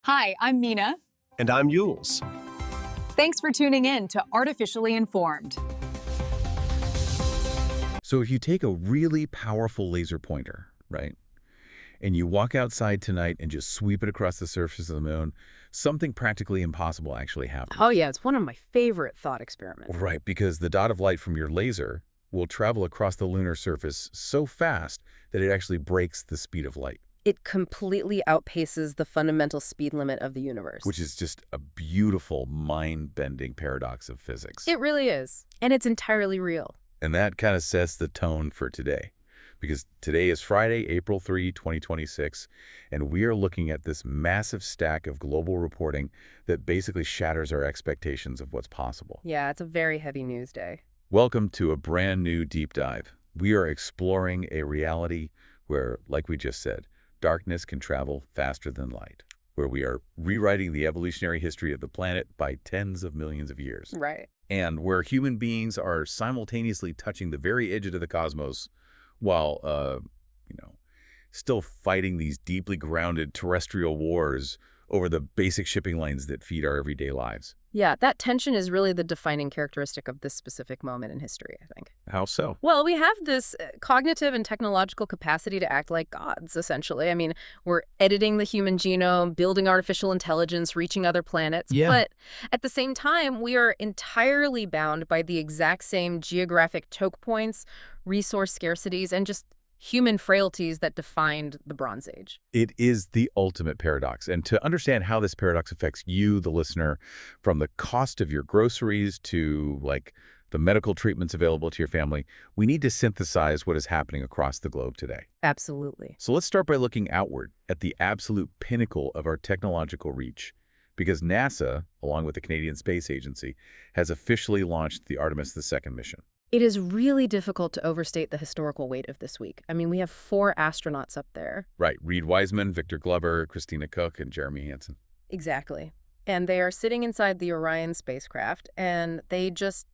Hi, I'm Mina. And I'm Yules. Thanks for tuning in to Artificially Informed. So if you take a really powerful laser pointer, right, and you walk outside tonight and just sweep it across the surface of the moon, something practically impossible actually happens. Oh, yeah, it's one of my favorite thought experiments. Right, because the dot of light from your laser will travel across the lunar surface so fast that it actually breaks the speed of light. It completely outpaces the fundamental speed limit of the universe. Which is just a beautiful, mind-bending paradox of physics. It really is. And it's entirely real. And that kind of sets the tone for today. Because today is Friday, April 3, 2026, and we are looking at this massive stack of global reporting that basically shatters our expectations of what's possible. Yeah, it's a very heavy news day. Welcome to a brand new deep dive. We are exploring a reality where, like we just said, darkness can travel faster than light, where we are rewriting the evolutionary history of the planet by tens of millions of years. Right. And where human beings are simultaneously touching the very edge of the cosmos while, still fighting these deeply grounded terrestrial wars over the basic shipping lanes that feed our everyday lives. Yeah, that tension is really the defining characteristic of this specific moment in history, I think. How so? Well, we have this cognitive and technological capacity to act like gods, essentially. I mean, we're editing the human genome, building artificial intelligence, reaching other planets. Yeah. But at the same time, we are entirely bound by the exact same geographic choke points, resource scarcities, and just human frailties that defined the Bronze Age. It is the ultimate paradox. And to understand how this paradox affects you, the listener, from the cost of your groceries to, like, the medical treatments available to your family, we need to synthesize what is happening across the globe today. Absolutely. So let's start by looking outward at the absolute pinnacle of our technological reach. Because NASA, along with the Canadian Space Agency, has officially launched the Artemis II mission. It is really difficult to overstate the historical weight of this week. I mean, we have 4 astronauts up there. Right. Reed Wiseman, Victor Glover, Christina Koch, and Jeremy Hansen. Exactly. And they are sitting inside the Orion spacecraft, and they just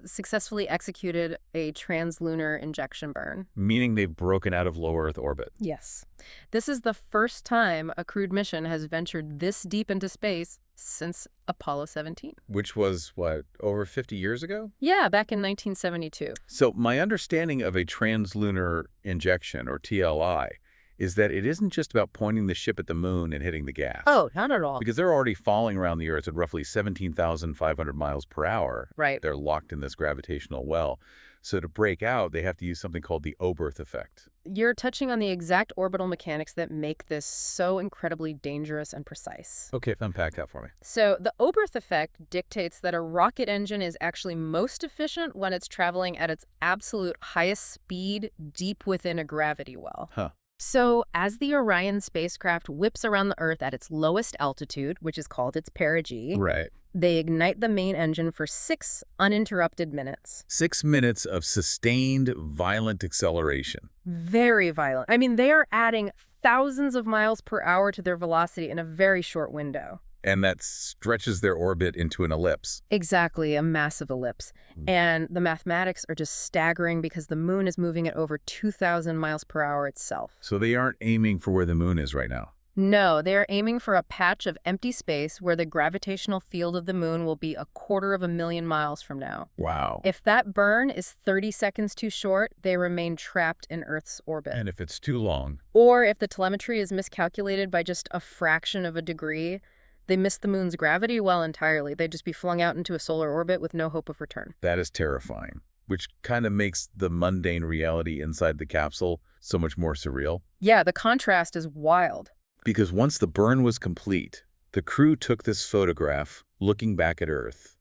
successfully executed a translunar injection burn. Meaning they've broken out of low Earth orbit. Yes. This is the first time a crewed mission has ventured this deep into space since Apollo 17. Which was, what, over 50 years ago? Yeah, back in 1972. So my understanding of a translunar injection, or TLI, is that it isn't just about pointing the ship at the moon and hitting the gas. Oh, not at all. Because they're already falling around the Earth at roughly 17,500 miles per hour. Right. They're locked in this gravitational well. So to break out, they have to use something called the Oberth effect. You're touching on the exact orbital mechanics that make this so incredibly dangerous and precise. Okay, unpack that for me. So the Oberth effect dictates that a rocket engine is actually most efficient when it's traveling at its absolute highest speed deep within a gravity well. Huh. So as the Orion spacecraft whips around the Earth at its lowest altitude, which is called its perigee, Right. they ignite the main engine for 6 uninterrupted minutes. 6 minutes of sustained, violent acceleration. Very violent. I mean, they are adding thousands of miles per hour to their velocity in a very short window. And that stretches their orbit into an ellipse. Exactly, a massive ellipse. And the mathematics are just staggering because the moon is moving at over 2,000 miles per hour itself. So they aren't aiming for where the moon is right now. No, they are aiming for a patch of empty space where the gravitational field of the moon will be 250,000 miles from now. Wow. If that burn is 30 seconds too short, they remain trapped in Earth's orbit. And if it's too long, Or if the telemetry is miscalculated by just a fraction of a degree, they miss the moon's gravity well entirely. They'd just be flung out into a solar orbit with no hope of return. that is terrifying, which kind of makes the mundane reality inside the capsule so much more surreal. Yeah, the contrast is wild. Because once the burn was complete, the crew took this photograph looking back at Earth,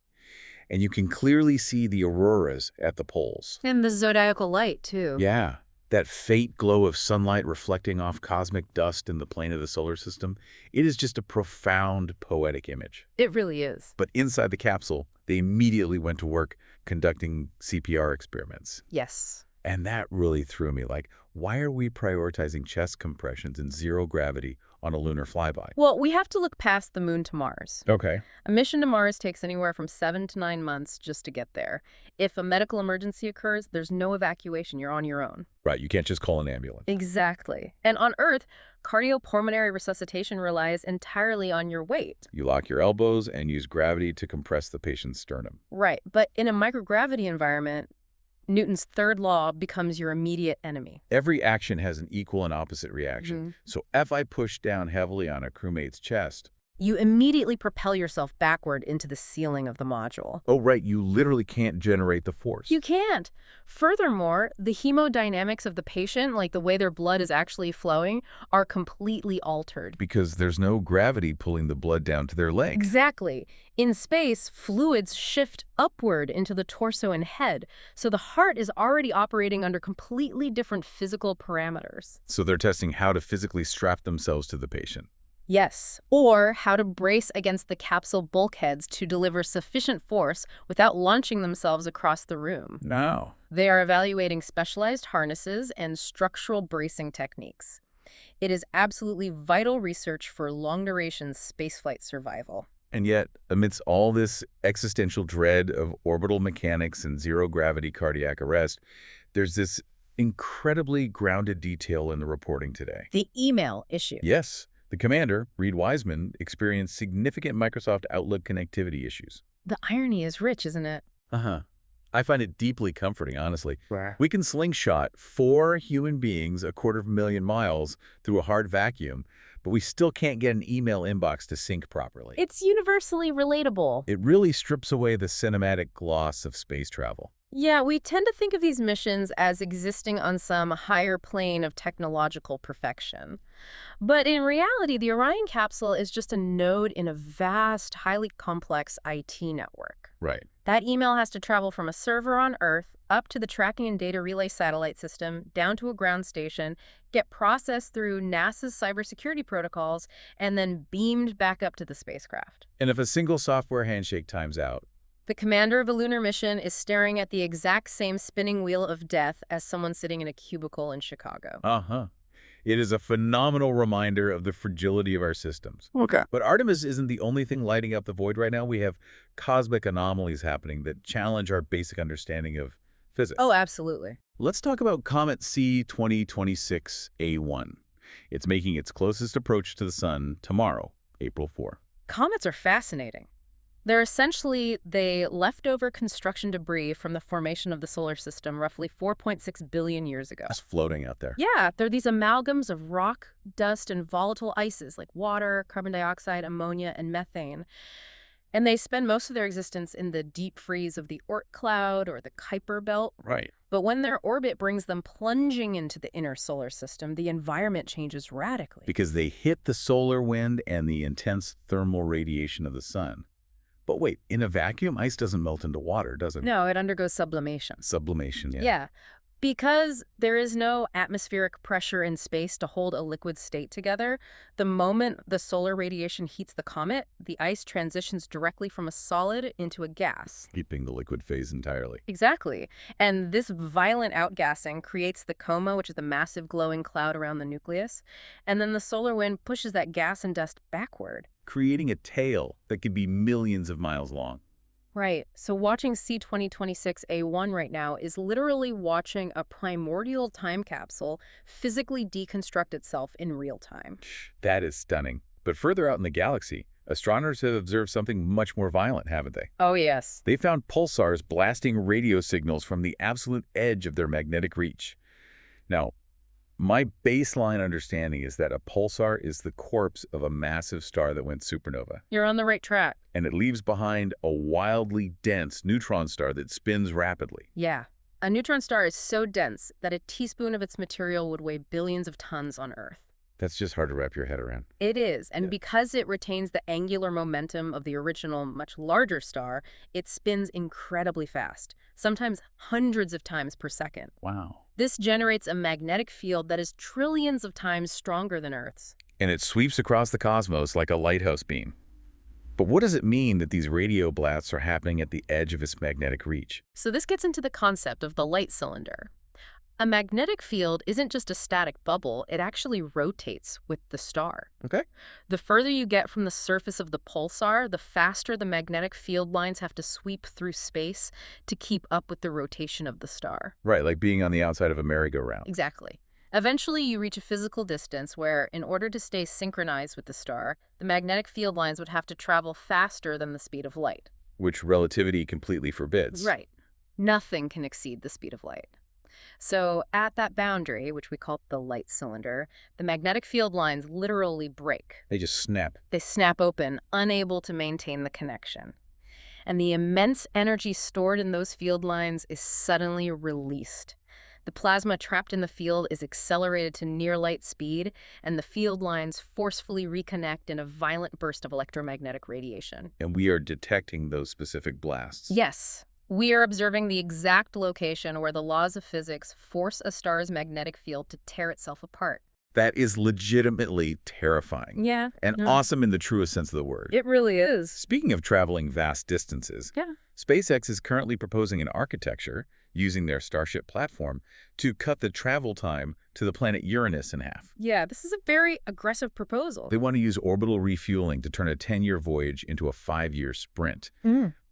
and you can clearly see the auroras at the poles. And the zodiacal light, too. Yeah, that faint glow of sunlight reflecting off cosmic dust in the plane of the solar system. It is just a profound, poetic image. It really is. But inside the capsule, they immediately went to work conducting CPR experiments. Yes. And that really threw me. Like, why are we prioritizing chest compressions in zero gravity on a lunar flyby. Well, we have to look past the moon to Mars. Okay. A mission to Mars takes anywhere from 7 to 9 months just to get there. If a medical emergency occurs, there's no evacuation. You're on your own. Right, you can't just call an ambulance. Exactly. And on Earth, cardiopulmonary resuscitation relies entirely on your weight. You lock your elbows and use gravity to compress the patient's sternum. Right. But in a microgravity environment, Newton's third law becomes your immediate enemy. Every action has an equal and opposite reaction. So if I push down heavily on a crewmate's chest... You immediately propel yourself backward into the ceiling of the module. Oh, right, you literally can't generate the force. You can't. Furthermore, the hemodynamics of the patient, like the way their blood is actually flowing, are completely altered. Because there's no gravity pulling the blood down to their legs. Exactly. In space, fluids shift upward into the torso and head, so the heart is already operating under completely different physical parameters. So they're testing how to physically strap themselves to the patient. Yes, or how to brace against the capsule bulkheads to deliver sufficient force without launching themselves across the room. No. They are evaluating specialized harnesses and structural bracing techniques. It is absolutely vital research for long-duration spaceflight survival. And yet, amidst all this existential dread of orbital mechanics and zero-gravity cardiac arrest, there's this incredibly grounded detail in the reporting today. The email issue. Yes. The commander, Reed Wiseman, experienced significant Microsoft Outlook connectivity issues. The irony is rich, isn't it? Uh-huh. I find it deeply comforting, honestly. Right. We can slingshot 4 human beings 250,000 miles through a hard vacuum, but we still can't get an email inbox to sync properly. It's universally relatable. It really strips away the cinematic gloss of space travel. Yeah, we tend to think of these missions as existing on some higher plane of technological perfection. But in reality, the Orion capsule is just a node in a vast, highly complex IT network. Right. That email has to travel from a server on Earth up to the tracking and data relay satellite system, down to a ground station, get processed through NASA's cybersecurity protocols, and then beamed back up to the spacecraft. And if a single software handshake times out, the commander of a lunar mission is staring at the exact same spinning wheel of death as someone sitting in a cubicle in Chicago. Uh-huh. It is a phenomenal reminder of the fragility of our systems. Okay. But Artemis isn't the only thing lighting up the void right now. We have cosmic anomalies happening that challenge our basic understanding of physics. Oh, absolutely. Let's talk about Comet C2026A1. It's making its closest approach to the Sun tomorrow, April 4. Comets are fascinating. They're essentially the leftover construction debris from the formation of the solar system roughly 4.6 billion years ago. Just floating out there. Yeah, they're these amalgams of rock, dust, and volatile ices like water, carbon dioxide, ammonia, and methane. And they spend most of their existence in the deep freeze of the Oort cloud or the Kuiper belt. Right. But when their orbit brings them plunging into the inner solar system, the environment changes radically. Because they hit the solar wind and the intense thermal radiation of the Sun. But wait, in a vacuum, ice doesn't melt into water, does it? No, it undergoes sublimation. Sublimation, yeah. Yeah. Because there is no atmospheric pressure in space to hold a liquid state together, the moment the solar radiation heats the comet, the ice transitions directly from a solid into a gas. Keeping the liquid phase entirely. Exactly. And this violent outgassing creates the coma, which is the massive glowing cloud around the nucleus. And then the solar wind pushes that gas and dust backward. Creating a tail that could be millions of miles long. Right. So watching C2026A1 right now is literally watching a primordial time capsule physically deconstruct itself in real time. That is stunning. But further out in the galaxy, astronomers have observed something much more violent, haven't they? Oh, yes. They found pulsars blasting radio signals from the absolute edge of their magnetic reach. Now, my baseline understanding is that a pulsar is the corpse of a massive star that went supernova. You're on the right track. And it leaves behind a wildly dense neutron star that spins rapidly. Yeah. A neutron star is so dense that a teaspoon of its material would weigh billions of tons on Earth. That's just hard to wrap your head around. It is. And Yeah. because it retains the angular momentum of the original, much larger star, it spins incredibly fast, sometimes hundreds of times per second. Wow. This generates a magnetic field that is trillions of times stronger than Earth's. And it sweeps across the cosmos like a lighthouse beam. But what does it mean that these radio blasts are happening at the edge of its magnetic reach? So this gets into the concept of the light cylinder. A magnetic field isn't just a static bubble, it actually rotates with the star. Okay. The further you get from the surface of the pulsar, the faster the magnetic field lines have to sweep through space to keep up with the rotation of the star. Right, like being on the outside of a merry-go-round. Exactly. Eventually, you reach a physical distance where, in order to stay synchronized with the star, the magnetic field lines would have to travel faster than the speed of light. Which relativity completely forbids. Right. Nothing can exceed the speed of light. So at that boundary, which we call the light cylinder, the magnetic field lines literally break. They just snap. They snap open, unable to maintain the connection. And the immense energy stored in those field lines is suddenly released. The plasma trapped in the field is accelerated to near light speed, and the field lines forcefully reconnect in a violent burst of electromagnetic radiation. And we are detecting those specific blasts. Yes. We are observing the exact location where the laws of physics force a star's magnetic field to tear itself apart. That is legitimately terrifying. Yeah. And awesome in the truest sense of the word. It really is. Speaking of traveling vast distances, Yeah. SpaceX is currently proposing an architecture, using their Starship platform, to cut the travel time to the planet Uranus in half. Yeah, this is a very aggressive proposal. They want to use orbital refueling to turn a 10-year voyage into a 5-year sprint.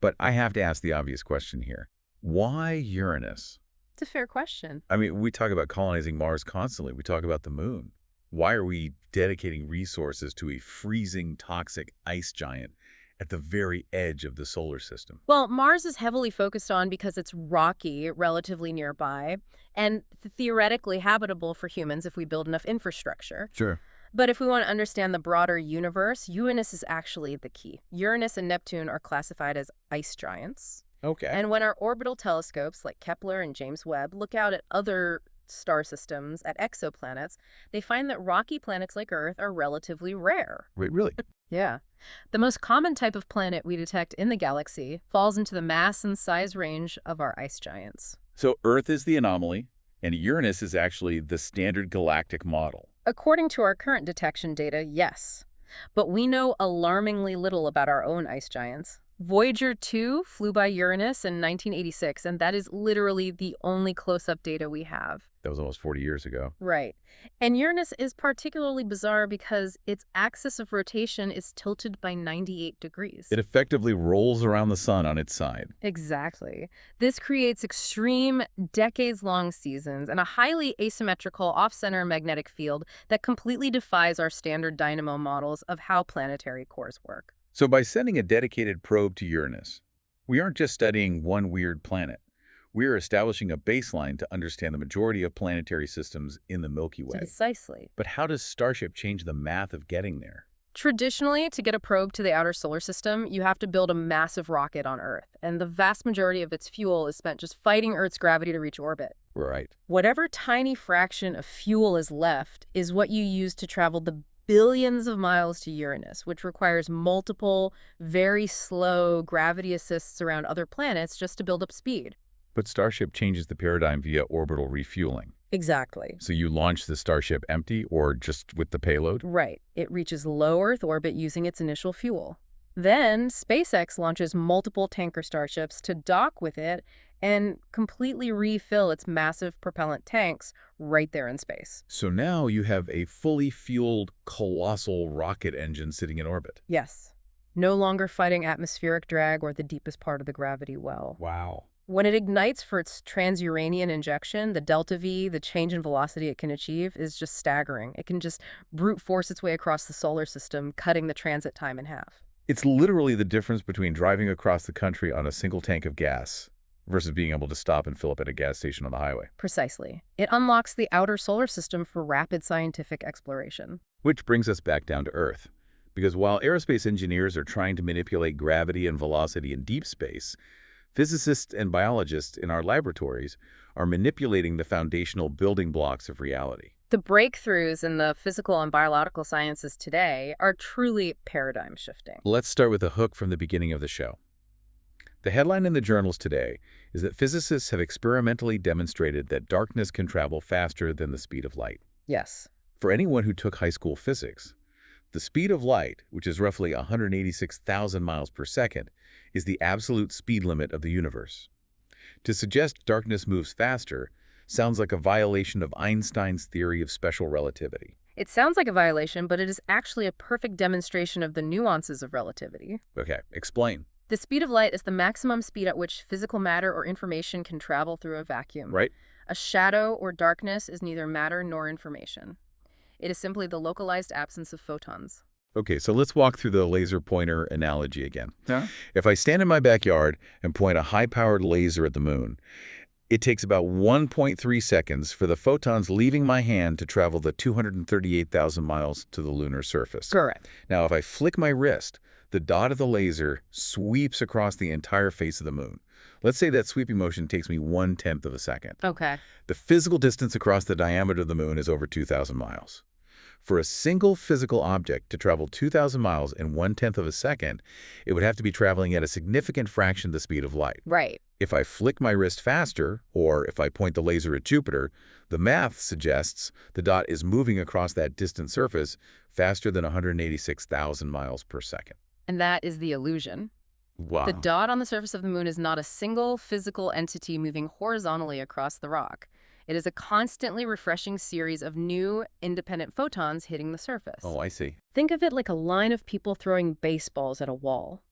But I have to ask the obvious question here. Why Uranus? It's a fair question. I mean, we talk about colonizing Mars constantly. We talk about the moon. Why are we dedicating resources to a freezing, toxic ice giant at the very edge of the solar system? Well, Mars is heavily focused on because it's rocky, relatively nearby, and theoretically habitable for humans if we build enough infrastructure. Sure. But if we want to understand the broader universe, Uranus is actually the key. Uranus and Neptune are classified as ice giants. Okay. And when our orbital telescopes like Kepler and James Webb look out at other star systems, at exoplanets, they find that rocky planets like Earth are relatively rare. Wait, really? Yeah. The most common type of planet we detect in the galaxy falls into the mass and size range of our ice giants. So Earth is the anomaly, and Uranus is actually the standard galactic model. According to our current detection data, yes. But we know alarmingly little about our own ice giants. Voyager 2 flew by Uranus in 1986, and that is literally the only close-up data we have. That was almost 40 years ago. Right. And Uranus is particularly bizarre because its axis of rotation is tilted by 98 degrees. It effectively rolls around the sun on its side. Exactly. This creates extreme, decades-long seasons and a highly asymmetrical off-center magnetic field that completely defies our standard dynamo models of how planetary cores work. So by sending a dedicated probe to Uranus, we aren't just studying one weird planet. We're establishing a baseline to understand the majority of planetary systems in the Milky Way. Precisely. But how does Starship change the math of getting there? Traditionally, to get a probe to the outer solar system, you have to build a massive rocket on Earth, and the vast majority of its fuel is spent just fighting Earth's gravity to reach orbit. Right. Whatever tiny fraction of fuel is left is what you use to travel the billions of miles to Uranus, which requires multiple, very slow gravity assists around other planets just to build up speed. But Starship changes the paradigm via orbital refueling. Exactly. So you launch the Starship empty or just with the payload? Right. It reaches low Earth orbit using its initial fuel. Then SpaceX launches multiple tanker starships to dock with it and completely refill its massive propellant tanks right there in space. So now you have a fully fueled, colossal rocket engine sitting in orbit. Yes. No longer fighting atmospheric drag or the deepest part of the gravity well. Wow. When it ignites for its transuranian injection, the delta V, the change in velocity it can achieve, is just staggering. It can just brute force its way across the solar system, cutting the transit time in half. It's literally the difference between driving across the country on a single tank of gas versus being able to stop and fill up at a gas station on the highway. Precisely. It unlocks the outer solar system for rapid scientific exploration. Which brings us back down to Earth. Because while aerospace engineers are trying to manipulate gravity and velocity in deep space, physicists and biologists in our laboratories are manipulating the foundational building blocks of reality. The breakthroughs in the physical and biological sciences today are truly paradigm shifting. Let's start with a hook from the beginning of the show. The headline in the journals today is that physicists have experimentally demonstrated that darkness can travel faster than the speed of light. Yes. For anyone who took high school physics, the speed of light, which is roughly 186,000 miles per second, is the absolute speed limit of the universe. To suggest darkness moves faster Sounds like a violation of Einstein's theory of special relativity. It sounds like a violation, but it is actually a perfect demonstration of the nuances of relativity. Okay, explain. The speed of light is the maximum speed at which physical matter or information can travel through a vacuum. Right? A shadow or darkness is neither matter nor information. It is simply the localized absence of photons. Okay, so let's walk through the laser pointer analogy again. Yeah. If I stand in my backyard and point a high-powered laser at the moon, it takes about 1.3 seconds for the photons leaving my hand to travel the 238,000 miles to the lunar surface. Correct. Now, if I flick my wrist, the dot of the laser sweeps across the entire face of the moon. Let's say that sweeping motion takes me 1/10 of a second. Okay. The physical distance across the diameter of the moon is over 2,000 miles. For a single physical object to travel 2,000 miles in 1/10 of a second, it would have to be traveling at a significant fraction the speed of light. Right. If I flick my wrist faster, or if I point the laser at Jupiter, the math suggests the dot is moving across that distant surface faster than 186,000 miles per second. And that is the illusion. Wow. The dot on the surface of the moon is not a single physical entity moving horizontally across the rock. It is a constantly refreshing series of new, independent photons hitting the surface. Oh, I see. Think of it like a line of people throwing baseballs at a wall.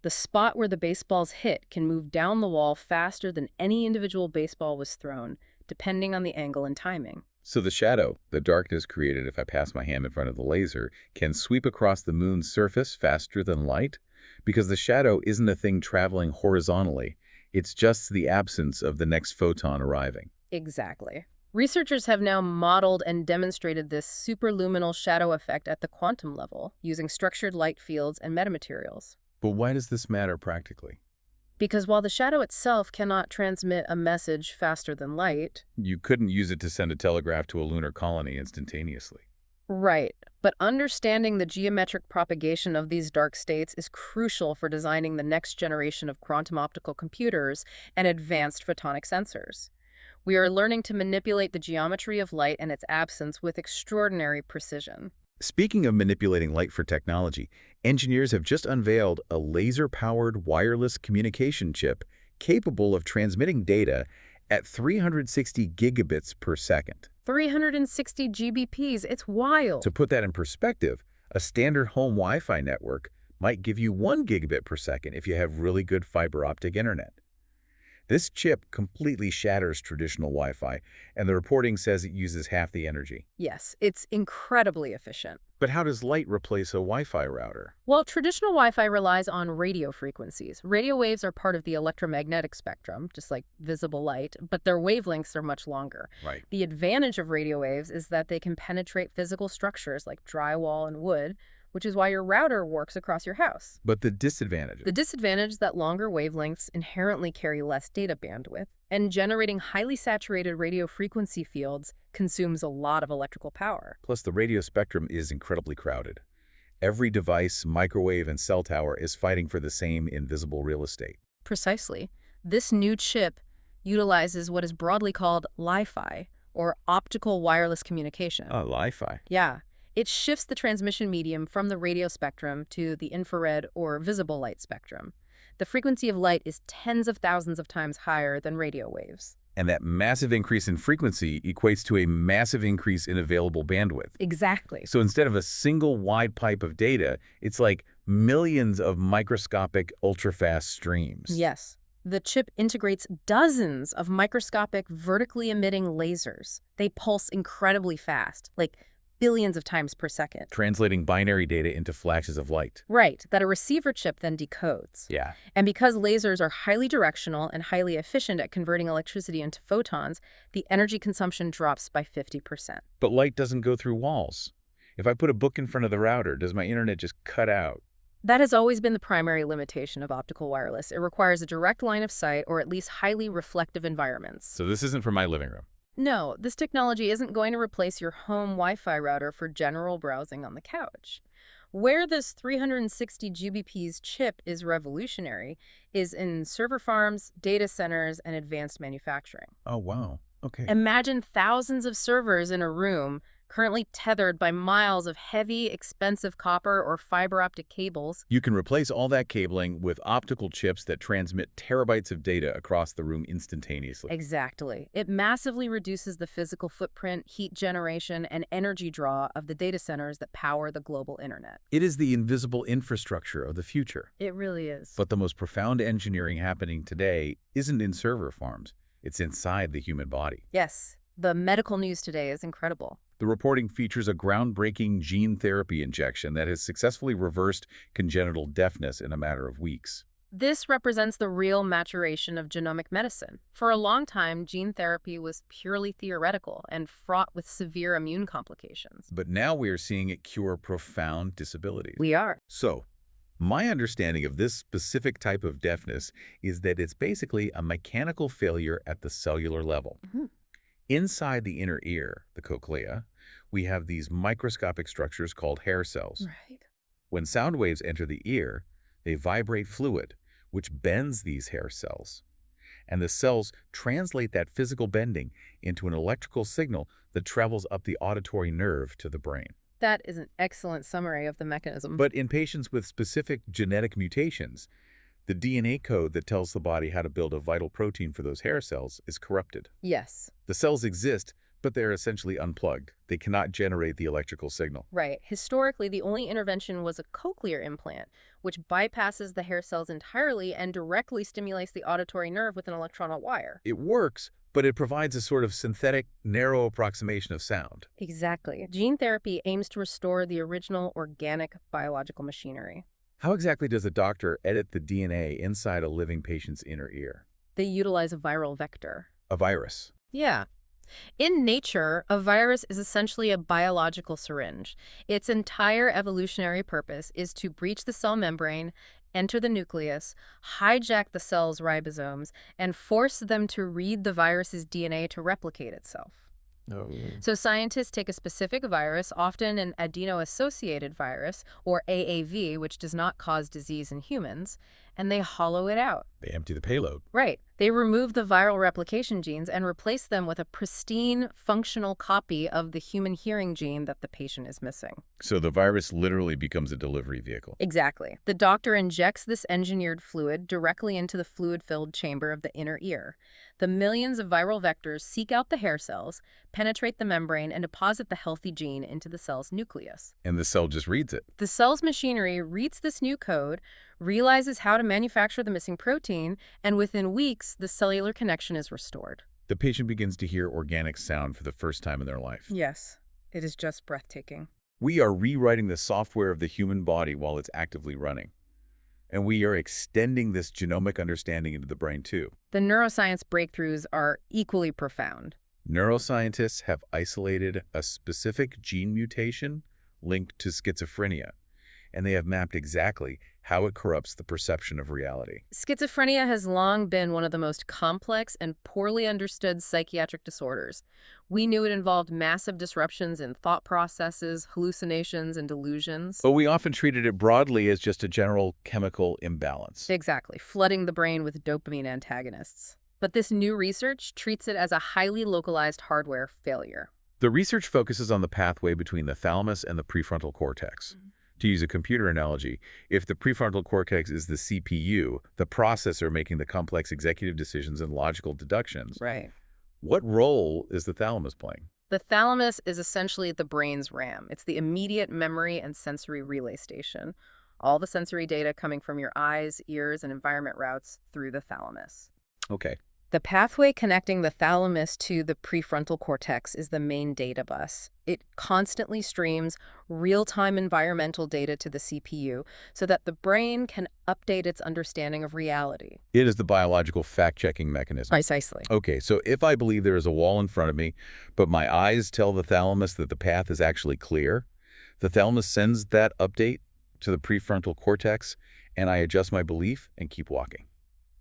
The spot where the baseballs hit can move down the wall faster than any individual baseball was thrown, depending on the angle and timing. So the shadow, the darkness created if I pass my hand in front of the laser, can sweep across the moon's surface faster than light? Because the shadow isn't a thing traveling horizontally. It's just the absence of the next photon arriving. Exactly. Researchers have now modeled and demonstrated this superluminal shadow effect at the quantum level, using structured light fields and metamaterials. But why does this matter practically? Because while the shadow itself cannot transmit a message faster than light... You couldn't use it to send a telegraph to a lunar colony instantaneously. Right. But understanding the geometric propagation of these dark states is crucial for designing the next generation of quantum optical computers and advanced photonic sensors. We are learning to manipulate the geometry of light and its absence with extraordinary precision. Speaking of manipulating light for technology, engineers have just unveiled a laser-powered wireless communication chip capable of transmitting data at 360 gigabits per second. 360 GBPs, it's wild. To put that in perspective, a standard home Wi-Fi network might give you 1 gigabit per second if you have really good fiber optic internet. This chip completely shatters traditional Wi-Fi, and the reporting says it uses half the energy. Yes, it's incredibly efficient. But how does light replace a Wi-Fi router? Well, traditional Wi-Fi relies on radio frequencies. Radio waves are part of the electromagnetic spectrum, just like visible light, but their wavelengths are much longer. Right. The advantage of radio waves is that they can penetrate physical structures like drywall and wood, which is why your router works across your house. But the disadvantage? The disadvantage is that longer wavelengths inherently carry less data bandwidth, and generating highly saturated radio frequency fields consumes a lot of electrical power. Plus, the radio spectrum is incredibly crowded. Every device, microwave, and cell tower is fighting for the same invisible real estate. Precisely. This new chip utilizes what is broadly called Li-Fi, or optical wireless communication. Oh, Li-Fi. Yeah. It shifts the transmission medium from the radio spectrum to the infrared or visible light spectrum. The frequency of light is tens of thousands of times higher than radio waves. And that massive increase in frequency equates to a massive increase in available bandwidth. Exactly. So instead of a single wide pipe of data, it's like millions of microscopic, ultra-fast streams. Yes. The chip integrates dozens of microscopic, vertically emitting lasers. They pulse incredibly fast, like billions of times per second. Translating binary data into flashes of light. Right, that a receiver chip then decodes. Yeah. And because lasers are highly directional and highly efficient at converting electricity into photons, the energy consumption drops by 50%. But light doesn't go through walls. If I put a book in front of the router, does my internet just cut out? That has always been the primary limitation of optical wireless. It requires a direct line of sight or at least highly reflective environments. So this isn't for my living room. No, this technology isn't going to replace your home Wi-Fi router for general browsing on the couch. Where this 360 GBPs chip is revolutionary is in server farms, data centers, and advanced manufacturing. Oh, wow. Okay. Imagine thousands of servers in a room currently tethered by miles of heavy, expensive copper or fiber optic cables. You can replace all that cabling with optical chips that transmit terabytes of data across the room instantaneously. Exactly. It massively reduces the physical footprint, heat generation, and energy draw of the data centers that power the global internet. It is the invisible infrastructure of the future. It really is. But the most profound engineering happening today isn't in server farms. It's inside the human body. Yes, the medical news today is incredible. The reporting features a groundbreaking gene therapy injection that has successfully reversed congenital deafness in a matter of weeks. This represents the real maturation of genomic medicine. For a long time, gene therapy was purely theoretical and fraught with severe immune complications. But now we are seeing it cure profound disabilities. We are. So, my understanding of this specific type of deafness is that it's basically a mechanical failure at the cellular level. Inside the inner ear, the cochlea, we have these microscopic structures called hair cells. Right. When sound waves enter the ear, they vibrate fluid, which bends these hair cells. And the cells translate that physical bending into an electrical signal that travels up the auditory nerve to the brain. That is an excellent summary of the mechanism. But in patients with specific genetic mutations, the DNA code that tells the body how to build a vital protein for those hair cells is corrupted. Yes. The cells exist, but they're essentially unplugged. They cannot generate the electrical signal. Right. Historically, the only intervention was a cochlear implant, which bypasses the hair cells entirely and directly stimulates the auditory nerve with an electronic wire. It works, but it provides a sort of synthetic, narrow approximation of sound. Exactly. Gene therapy aims to restore the original organic biological machinery. How exactly does a doctor edit the DNA inside a living patient's inner ear? They utilize a viral vector. A virus. Yeah. In nature, a virus is essentially a biological syringe. Its entire evolutionary purpose is to breach the cell membrane, enter the nucleus, hijack the cell's ribosomes, and force them to read the virus's DNA to replicate itself. So scientists take a specific virus, often an adeno-associated virus, or AAV, which does not cause disease in humans, and they hollow it out. They empty the payload. Right. They remove the viral replication genes and replace them with a pristine, functional copy of the human hearing gene that the patient is missing. So the virus literally becomes a delivery vehicle. Exactly. The doctor injects this engineered fluid directly into the fluid-filled chamber of the inner ear. The millions of viral vectors seek out the hair cells, penetrate the membrane, and deposit the healthy gene into the cell's nucleus. And the cell just reads it. The cell's machinery reads this new code, realizes how to manufacture the missing protein, and within weeks, the cellular connection is restored. The patient begins to hear organic sound for the first time in their life. Yes, it is just breathtaking. We are rewriting the software of the human body while it's actively running. And we are extending this genomic understanding into the brain too. The neuroscience breakthroughs are equally profound. Neuroscientists have isolated a specific gene mutation linked to schizophrenia, and they have mapped exactly how it corrupts the perception of reality. Schizophrenia has long been one of the most complex and poorly understood psychiatric disorders. We knew it involved massive disruptions in thought processes, hallucinations, and delusions. But we often treated it broadly as just a general chemical imbalance. Exactly, flooding the brain with dopamine antagonists. But this new research treats it as a highly localized hardware failure. The research focuses on the pathway between the thalamus and the prefrontal cortex. To use a computer analogy, if the prefrontal cortex is the CPU, the processor making the complex executive decisions and logical deductions, Right. what role is the thalamus playing? The thalamus is essentially the brain's RAM. It's the immediate memory and sensory relay station. All the sensory data coming from your eyes, ears, and environment routes through the thalamus. Okay. The pathway connecting the thalamus to the prefrontal cortex is the main data bus. It constantly streams real-time environmental data to the CPU so that the brain can update its understanding of reality. It is the biological fact-checking mechanism. Precisely. Okay, so if I believe there is a wall in front of me, but my eyes tell the thalamus that the path is actually clear, the thalamus sends that update to the prefrontal cortex, and I adjust my belief and keep walking.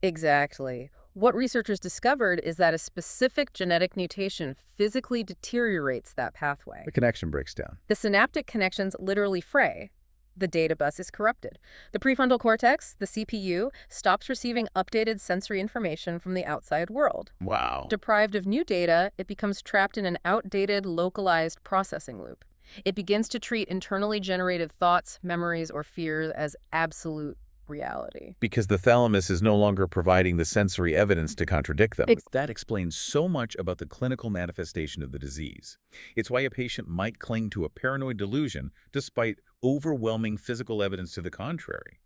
Exactly. What researchers discovered is that a specific genetic mutation physically deteriorates that pathway. The connection breaks down. The synaptic connections literally fray. The data bus is corrupted. The prefrontal cortex, the CPU, stops receiving updated sensory information from the outside world. Wow. Deprived of new data, it becomes trapped in an outdated, localized processing loop. It begins to treat internally generated thoughts, memories, or fears as absolute reality. Because the thalamus is no longer providing the sensory evidence to contradict them. That explains so much about the clinical manifestation of the disease. It's why a patient might cling to a paranoid delusion despite overwhelming physical evidence to the contrary.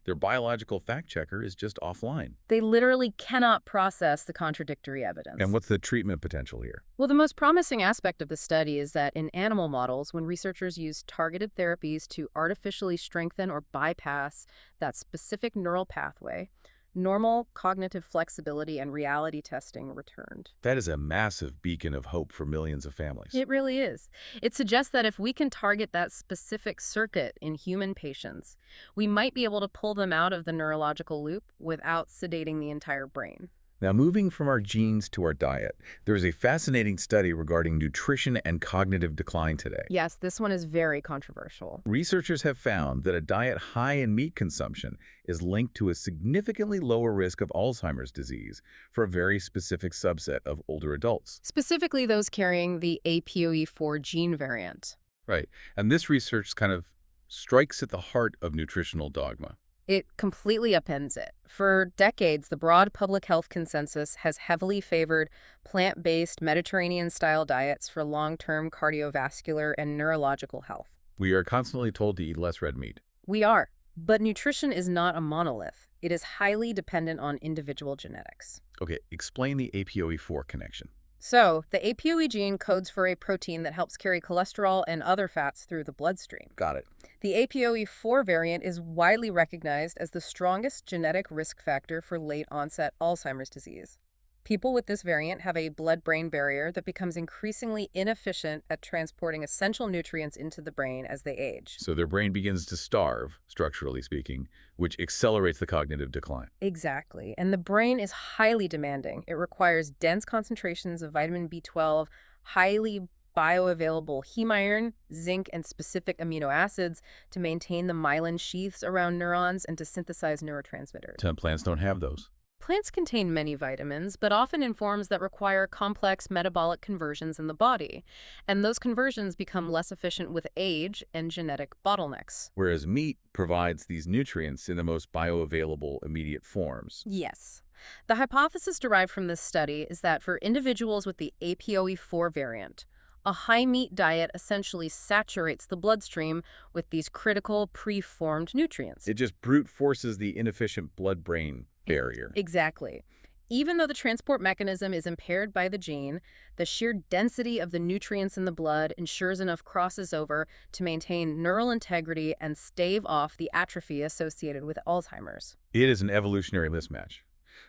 Their biological fact-checker is just offline. They literally cannot process the contradictory evidence. And what's the treatment potential here? Well, the most promising aspect of the study is that in animal models, when researchers use targeted therapies to artificially strengthen or bypass that specific neural pathway, normal cognitive flexibility and reality testing returned. That is a massive beacon of hope for millions of families. It really is. It suggests that if we can target that specific circuit in human patients, we might be able to pull them out of the neurological loop without sedating the entire brain. Now, moving from our genes to our diet, there is a fascinating study regarding nutrition and cognitive decline today. Yes, this one is very controversial. Researchers have found that a diet high in meat consumption is linked to a significantly lower risk of Alzheimer's disease for a very specific subset of older adults. Specifically those carrying the APOE4 gene variant. Right. And this research kind of strikes at the heart of nutritional dogma. It completely upends it. For decades, the broad public health consensus has heavily favored plant-based Mediterranean-style diets for long-term cardiovascular and neurological health. We are constantly told to eat less red meat. We are. But nutrition is not a monolith. It is highly dependent on individual genetics. Okay, explain the APOE4 connection. So, the APOE gene codes for a protein that helps carry cholesterol and other fats through the bloodstream. Got it. The APOE4 variant is widely recognized as the strongest genetic risk factor for late-onset Alzheimer's disease. People with this variant have a blood-brain barrier that becomes increasingly inefficient at transporting essential nutrients into the brain as they age. So their brain begins to starve, structurally speaking, which accelerates the cognitive decline. Exactly. And the brain is highly demanding. It requires dense concentrations of vitamin B12, highly bioavailable heme iron, zinc, and specific amino acids to maintain the myelin sheaths around neurons and to synthesize neurotransmitters. Some plants don't have those. Plants contain many vitamins, but often in forms that require complex metabolic conversions in the body, and those conversions become less efficient with age and genetic bottlenecks. Whereas meat provides these nutrients in the most bioavailable immediate forms. Yes. The hypothesis derived from this study is that for individuals with the APOE4 variant, a high-meat diet essentially saturates the bloodstream with these critical preformed nutrients. It just brute forces the inefficient blood-brain barrier. Exactly. Even though the transport mechanism is impaired by the gene, the sheer density of the nutrients in the blood ensures enough crosses over to maintain neural integrity and stave off the atrophy associated with Alzheimer's. It is an evolutionary mismatch.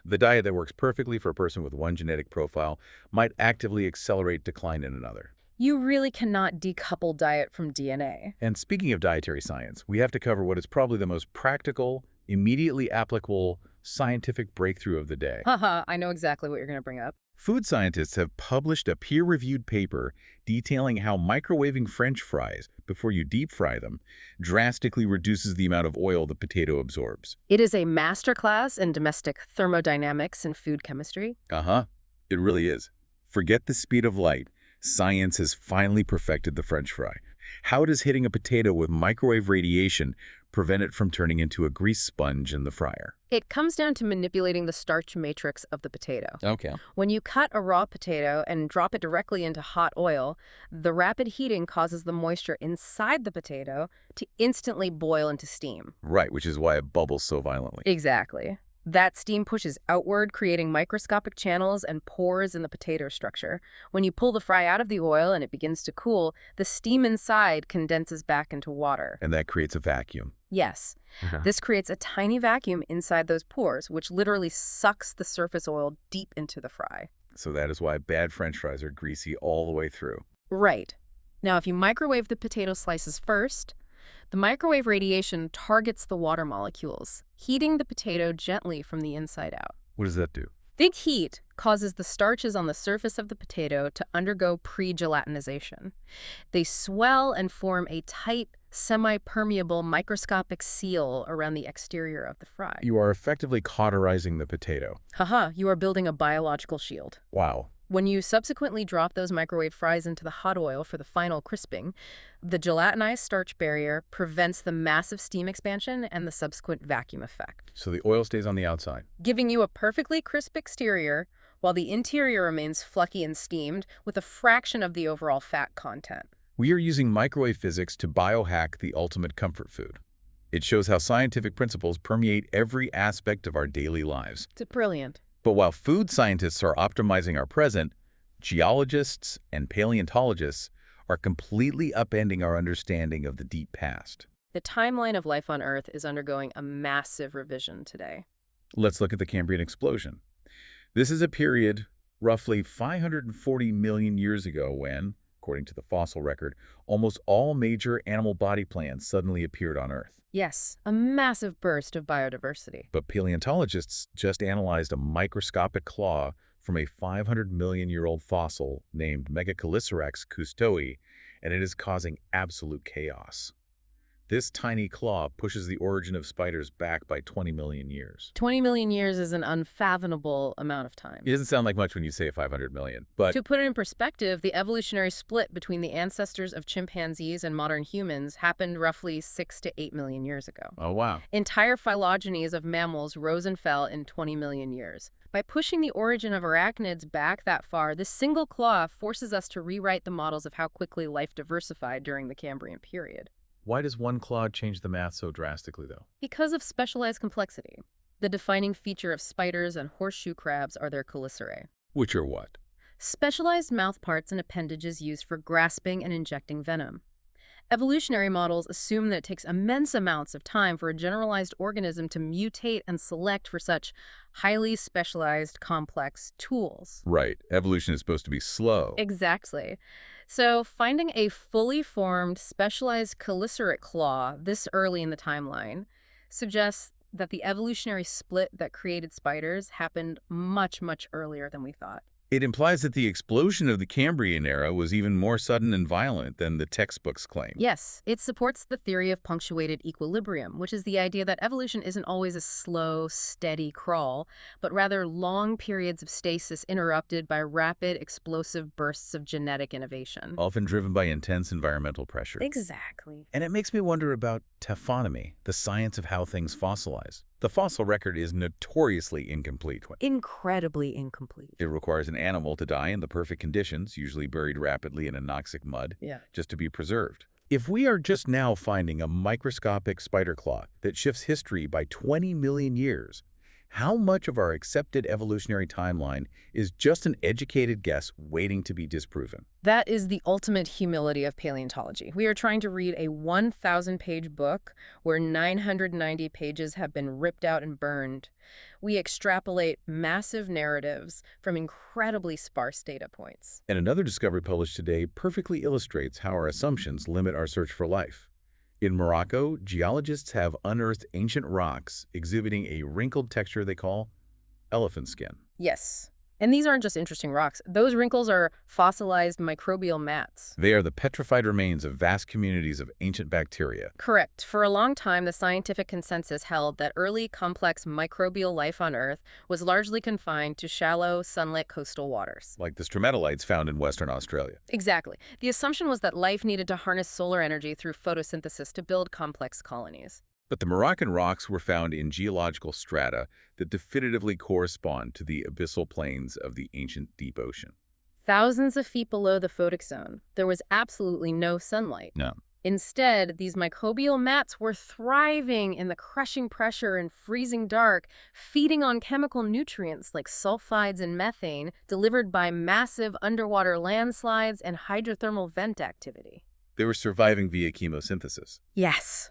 The diet that works perfectly for a person with one genetic profile might actively accelerate decline in another. You really cannot decouple diet from DNA. And speaking of dietary science, we have to cover what is probably the most practical, immediately applicable scientific breakthrough of the day. Haha, I know exactly what you're going to bring up. Food scientists have published a peer-reviewed paper detailing how microwaving French fries before you deep fry them drastically reduces the amount of oil the potato absorbs. It is a masterclass in domestic thermodynamics and food chemistry. It really is. Forget the speed of light. Science has finally perfected the French fry. How does hitting a potato with microwave radiation prevent it from turning into a grease sponge in the fryer? It comes down to manipulating the starch matrix of the potato. Okay. When you cut a raw potato and drop it directly into hot oil, the rapid heating causes the moisture inside the potato to instantly boil into steam. Right, which is why it bubbles so violently. Exactly. That steam pushes outward, creating microscopic channels and pores in the potato structure. When you pull the fry out of the oil and it begins to cool, the steam inside condenses back into water. And that creates a vacuum. Yes. This creates a tiny vacuum inside those pores, which literally sucks the surface oil deep into the fry. So that is why bad French fries are greasy all the way through. Right. Now, if you microwave the potato slices first, the microwave radiation targets the water molecules, heating the potato gently from the inside out. What does that do? Big heat causes the starches on the surface of the potato to undergo pre-gelatinization. They swell and form a tight, semi-permeable microscopic seal around the exterior of the fry. You are effectively cauterizing the potato. Haha, you are building a biological shield. Wow. When you subsequently drop those microwave fries into the hot oil for the final crisping, the gelatinized starch barrier prevents the massive steam expansion and the subsequent vacuum effect, So the oil stays on the outside. giving you a perfectly crisp exterior while the interior remains fluffy and steamed with a fraction of the overall fat content. We are using microwave physics to biohack the ultimate comfort food. It shows how scientific principles permeate every aspect of our daily lives. It's brilliant. But while food scientists are optimizing our present, geologists and paleontologists are completely upending our understanding of the deep past. The timeline of life on Earth is undergoing a massive revision today. Let's look at the Cambrian explosion. This is a period roughly 540 million years ago when, according to the fossil record, almost all major animal body plans suddenly appeared on Earth. Yes, a massive burst of biodiversity. But paleontologists just analyzed a microscopic claw from a 500-million-year-old fossil named Megachelicerax cousteaui, and it is causing absolute chaos. This tiny claw pushes the origin of spiders back by 20 million years. 20 million years is an unfathomable amount of time. It doesn't sound like much when you say 500 million, but To put it in perspective, the evolutionary split between the ancestors of chimpanzees and modern humans happened roughly 6 to 8 million years ago. oh wow. Entire phylogenies of mammals rose and fell in 20 million years. By pushing the origin of arachnids back that far, this single claw forces us to rewrite the models of how quickly life diversified during the Cambrian period. Why does one claw change the math so drastically, though? Because of specialized complexity. The defining feature of spiders and horseshoe crabs are their chelicerae. Which are what? Specialized mouth parts and appendages used for grasping and injecting venom. Evolutionary models assume that it takes immense amounts of time for a generalized organism to mutate and select for such highly specialized, complex tools. Right. Evolution is supposed to be slow. Exactly. So finding a fully formed, specialized chelicerate claw this early in the timeline suggests that the evolutionary split that created spiders happened much, much earlier than we thought. It implies that the explosion of the Cambrian era was even more sudden and violent than the textbooks claim. Yes, it supports the theory of punctuated equilibrium, which is the idea that evolution isn't always a slow, steady crawl, but rather long periods of stasis interrupted by rapid, explosive bursts of genetic innovation. Often driven by intense environmental pressure. Exactly. And it makes me wonder about taphonomy, the science of how things fossilize. The fossil record is notoriously incomplete. Incredibly incomplete. It requires an animal to die in the perfect conditions, usually buried rapidly in anoxic mud, just to be preserved. If we are just now finding a microscopic spider claw that shifts history by 20 million years, how much of our accepted evolutionary timeline is just an educated guess waiting to be disproven? That is the ultimate humility of paleontology. We are trying to read a 1,000-page book where 990 pages have been ripped out and burned. We extrapolate massive narratives from incredibly sparse data points. And another discovery published today perfectly illustrates how our assumptions limit our search for life. In Morocco, geologists have unearthed ancient rocks exhibiting a wrinkled texture they call elephant skin. Yes. And these aren't just interesting rocks. Those wrinkles are fossilized microbial mats. They are the petrified remains of vast communities of ancient bacteria. Correct. For a long time, the scientific consensus held that early complex microbial life on Earth was largely confined to shallow, sunlit coastal waters. Like the stromatolites found in Western Australia. Exactly. The assumption was that life needed to harness solar energy through photosynthesis to build complex colonies. But the Moroccan rocks were found in geological strata that definitively correspond to the abyssal plains of the ancient deep ocean. Thousands of feet below the photic zone, there was absolutely no sunlight. No. Instead, these microbial mats were thriving in the crushing pressure and freezing dark, feeding on chemical nutrients like sulfides and methane delivered by massive underwater landslides and hydrothermal vent activity. They were surviving via chemosynthesis. Yes.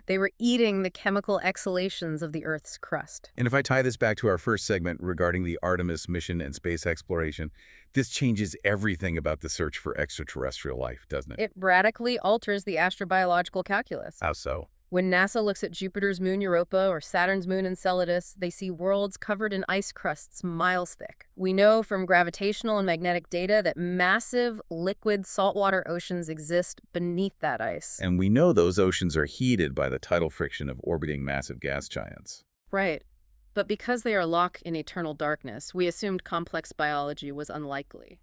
They were eating the chemical exhalations of the Earth's crust. And if I tie this back to our first segment regarding the Artemis mission and space exploration, this changes everything about the search for extraterrestrial life, doesn't it? It radically alters the astrobiological calculus. How so? When NASA looks at Jupiter's moon Europa or Saturn's moon Enceladus, they see worlds covered in ice crusts miles thick. We know from gravitational and magnetic data that massive, liquid, saltwater oceans exist beneath that ice. And we know those oceans are heated by the tidal friction of orbiting massive gas giants. Right. But because they are locked in eternal darkness, we assumed complex biology was unlikely.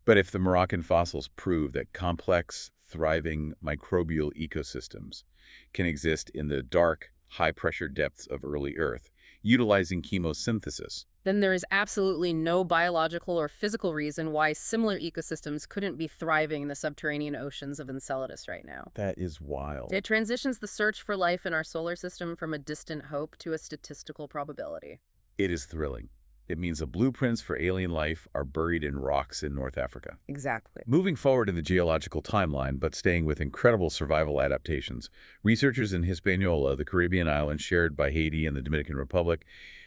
But if the Moroccan fossils prove that complex, thriving microbial ecosystems can exist in the dark, high-pressure depths of early Earth, utilizing chemosynthesis, Then there is absolutely no biological or physical reason why similar ecosystems couldn't be thriving in the subterranean oceans of Enceladus right now. that is wild. It transitions the search for life in our solar system from a distant hope to a statistical probability. It is thrilling. It means the blueprints for alien life are buried in rocks in North Africa. Exactly. Moving forward in the geological timeline, but staying with incredible survival adaptations, researchers in Hispaniola, the Caribbean island shared by Haiti and the Dominican Republic,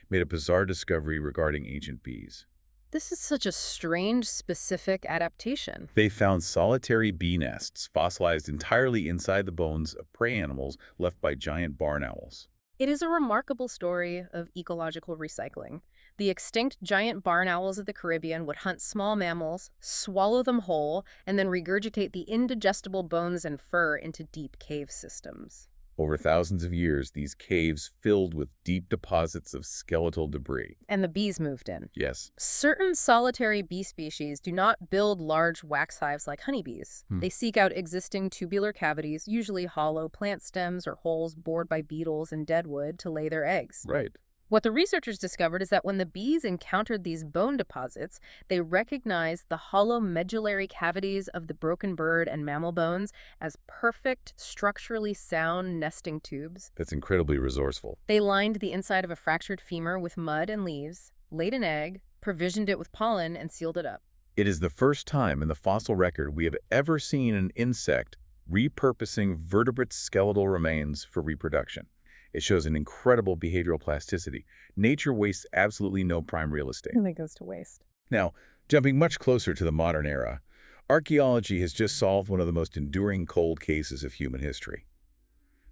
made a bizarre discovery regarding ancient bees. This is such a strange, specific adaptation. They found solitary bee nests fossilized entirely inside the bones of prey animals left by giant barn owls. It is a remarkable story of ecological recycling. The extinct giant barn owls of the Caribbean would hunt small mammals, swallow them whole, and then regurgitate the indigestible bones and fur into deep cave systems. Over thousands of years, these caves filled with deep deposits of skeletal debris. And the bees moved in. Yes. Certain solitary bee species do not build large wax hives like honeybees. They seek out existing tubular cavities, usually hollow plant stems or holes bored by beetles and dead wood, to lay their eggs. Right. What the researchers discovered is that when the bees encountered these bone deposits, they recognized the hollow medullary cavities of the broken bird and mammal bones as perfect, structurally sound nesting tubes. That's incredibly resourceful. They lined the inside of a fractured femur with mud and leaves, laid an egg, provisioned it with pollen, and sealed it up. It is the first time in the fossil record we have ever seen an insect repurposing vertebrate skeletal remains for reproduction. It shows an incredible behavioral plasticity. Nature wastes absolutely no prime real estate. And it goes to waste. Now, jumping much closer to the modern era, archaeology has just solved one of the most enduring cold cases of human history.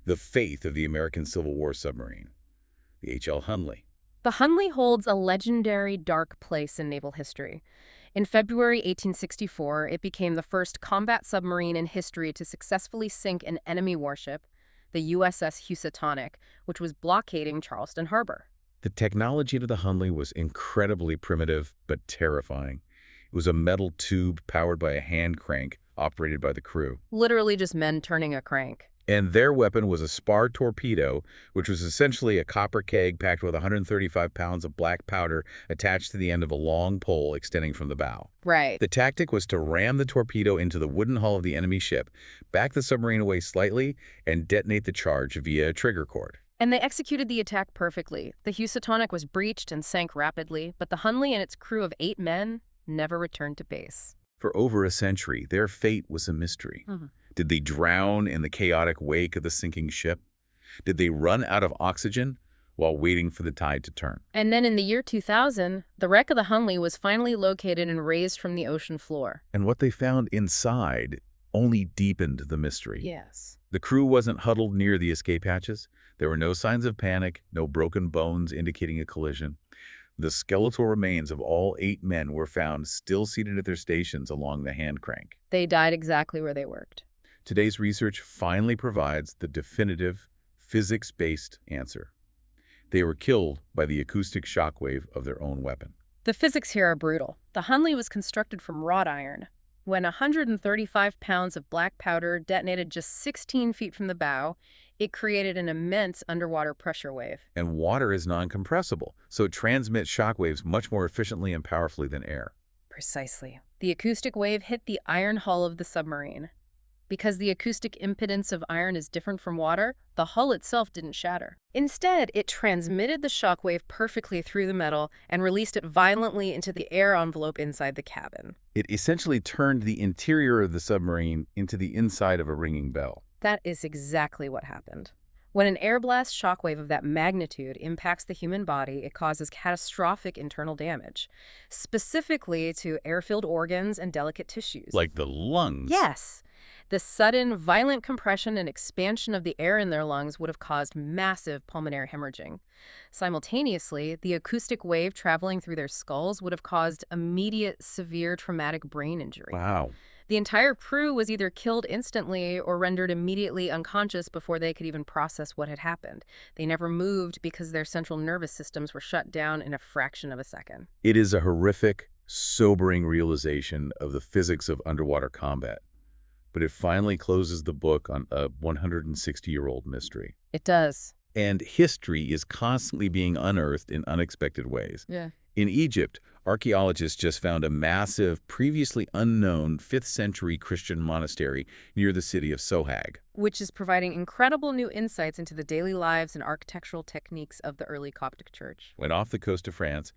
The fate of the American Civil War submarine, the H.L. Hunley. The Hunley holds a legendary dark place in naval history. In February 1864, it became the first combat submarine in history to successfully sink an enemy warship, the USS Housatonic, which was blockading Charleston Harbor. The technology of the Hunley was incredibly primitive but terrifying. It was a metal tube powered by a hand crank operated by the crew. Literally just men turning a crank. And their weapon was a spar torpedo, which was essentially a copper keg packed with 135 pounds of black powder attached to the end of a long pole extending from the bow. Right. The tactic was to ram the torpedo into the wooden hull of the enemy ship, back the submarine away slightly, and detonate the charge via a trigger cord. And they executed the attack perfectly. The Housatonic was breached and sank rapidly, but the Hunley and its crew of 8 men never returned to base. For over a century, their fate was a mystery. Did they drown in the chaotic wake of the sinking ship? Did they run out of oxygen while waiting for the tide to turn? And then in the year 2000, the wreck of the Hunley was finally located and raised from the ocean floor. And what they found inside only deepened the mystery. Yes. The crew wasn't huddled near the escape hatches. There were no signs of panic, no broken bones indicating a collision. The skeletal remains of all 8 men were found still seated at their stations along the hand crank. They died exactly where they worked. Today's research finally provides the definitive, physics-based answer. They were killed by the acoustic shockwave of their own weapon. The physics here are brutal. The Hunley was constructed from wrought iron. When 135 pounds of black powder detonated just 16 feet from the bow, it created an immense underwater pressure wave. And water is non-compressible, so it transmits shockwaves much more efficiently and powerfully than air. Precisely. The acoustic wave hit the iron hull of the submarine. Because the acoustic impedance of iron is different from water, the hull itself didn't shatter. Instead, it transmitted the shockwave perfectly through the metal and released it violently into the air envelope inside the cabin. It essentially turned the interior of the submarine into the inside of a ringing bell. That is exactly what happened. When an air blast shockwave of that magnitude impacts the human body, it causes catastrophic internal damage, specifically to air-filled organs and delicate tissues. Like the lungs. Yes. The sudden, violent compression and expansion of the air in their lungs would have caused massive pulmonary hemorrhaging. Simultaneously, the acoustic wave traveling through their skulls would have caused immediate, severe traumatic brain injury. Wow. The entire crew was either killed instantly or rendered immediately unconscious before they could even process what had happened. They never moved because their central nervous systems were shut down in a fraction of a second. It is a horrific, sobering realization of the physics of underwater combat. But it finally closes the book on a 160-year-old mystery. It does. And history is constantly being unearthed in unexpected ways. Yeah. In Egypt, archaeologists just found a massive, previously unknown 5th-century Christian monastery near the city of Sohag. Which is providing incredible new insights into the daily lives and architectural techniques of the early Coptic Church. When off the coast of France,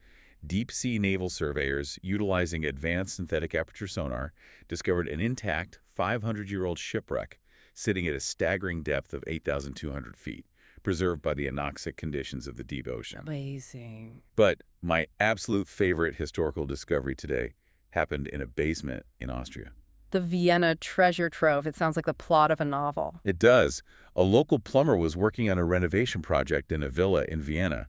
deep-sea naval surveyors, utilizing advanced synthetic aperture sonar, discovered an intact 500-year-old shipwreck sitting at a staggering depth of 8,200 feet, preserved by the anoxic conditions of the deep ocean. Amazing. But my absolute favorite historical discovery today happened in a basement in Austria. The Vienna treasure trove. It sounds like the plot of a novel. It does. A local plumber was working on a renovation project in a villa in Vienna.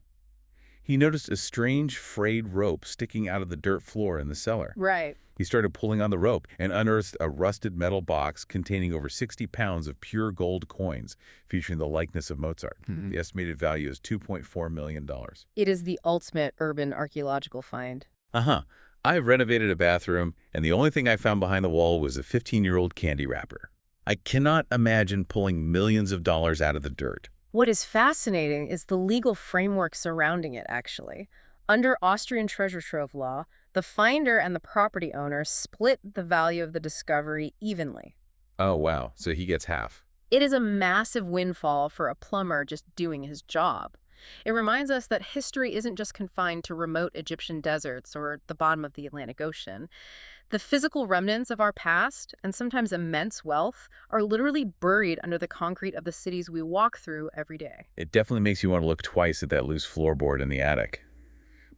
He noticed a strange frayed rope sticking out of the dirt floor in the cellar. Right. He started pulling on the rope and unearthed a rusted metal box containing over 60 pounds of pure gold coins featuring the likeness of Mozart. The estimated value is $2.4 million. It is the ultimate urban archaeological find. I've renovated a bathroom, and the only thing I found behind the wall was a 15-year-old candy wrapper. I cannot imagine pulling millions of dollars out of the dirt. What is fascinating is the legal framework surrounding it, actually. Under Austrian treasure trove law, the finder and the property owner split the value of the discovery evenly. Oh, wow. So he gets half. It is a massive windfall for a plumber just doing his job. It reminds us that history isn't just confined to remote Egyptian deserts or the bottom of the Atlantic Ocean. The physical remnants of our past, and sometimes immense wealth, are literally buried under the concrete of the cities we walk through every day. It definitely makes you want to look twice at that loose floorboard in the attic.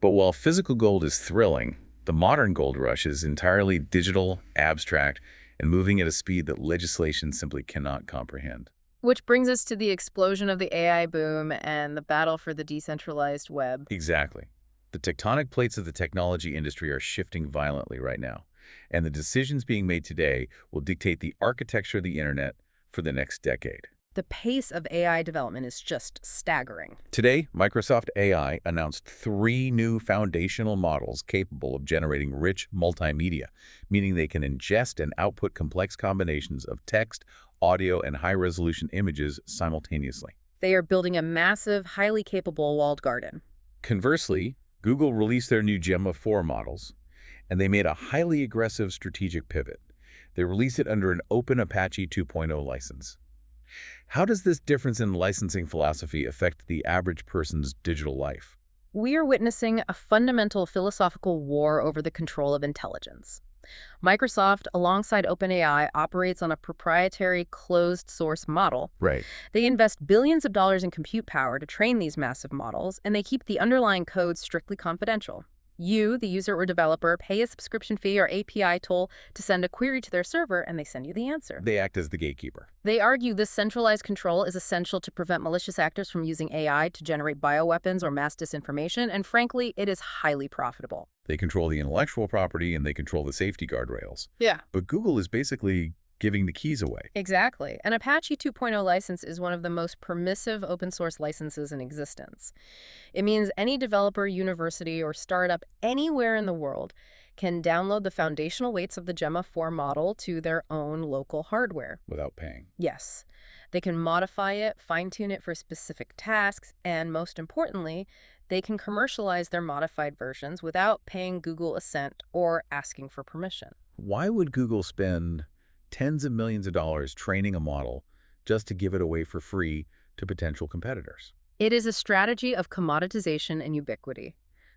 But while physical gold is thrilling, the modern gold rush is entirely digital, abstract, and moving at a speed that legislation simply cannot comprehend. Which brings us to the explosion of the AI boom and the battle for the decentralized web. Exactly. The tectonic plates of the technology industry are shifting violently right now, and the decisions being made today will dictate the architecture of the internet for the next decade. The pace of AI development is just staggering. Today, Microsoft AI announced 3 new foundational models capable of generating rich multimedia, meaning they can ingest and output complex combinations of text, audio, and high-resolution images simultaneously. They are building a massive, highly capable walled garden. Conversely, Google released their new Gemma 4 models, and they made a highly aggressive strategic pivot. They released it under an open Apache 2.0 license. How does this difference in licensing philosophy affect the average person's digital life? We are witnessing a fundamental philosophical war over the control of intelligence. Microsoft, alongside OpenAI, operates on a proprietary closed-source model. Right. They invest billions of dollars in compute power to train these massive models, and they keep the underlying code strictly confidential. You, the user or developer, pay a subscription fee or API toll to send a query to their server, and they send you the answer. They act as the gatekeeper. They argue this centralized control is essential to prevent malicious actors from using AI to generate bioweapons or mass disinformation, and frankly, it is highly profitable. They control the intellectual property and they control the safety guardrails. Yeah. But Google is basically giving the keys away. Exactly. An Apache 2.0 license is one of the most permissive open source licenses in existence. It means any developer, university, or startup anywhere in the world can download the foundational weights of the Gemma 4 model to their own local hardware. Without paying. Yes. They can modify it, fine-tune it for specific tasks, and most importantly, they can commercialize their modified versions without paying Google a cent or asking for permission. Why would Google spend tens of millions of dollars training a model just to give it away for free to potential competitors? It is a strategy of commoditization and ubiquity.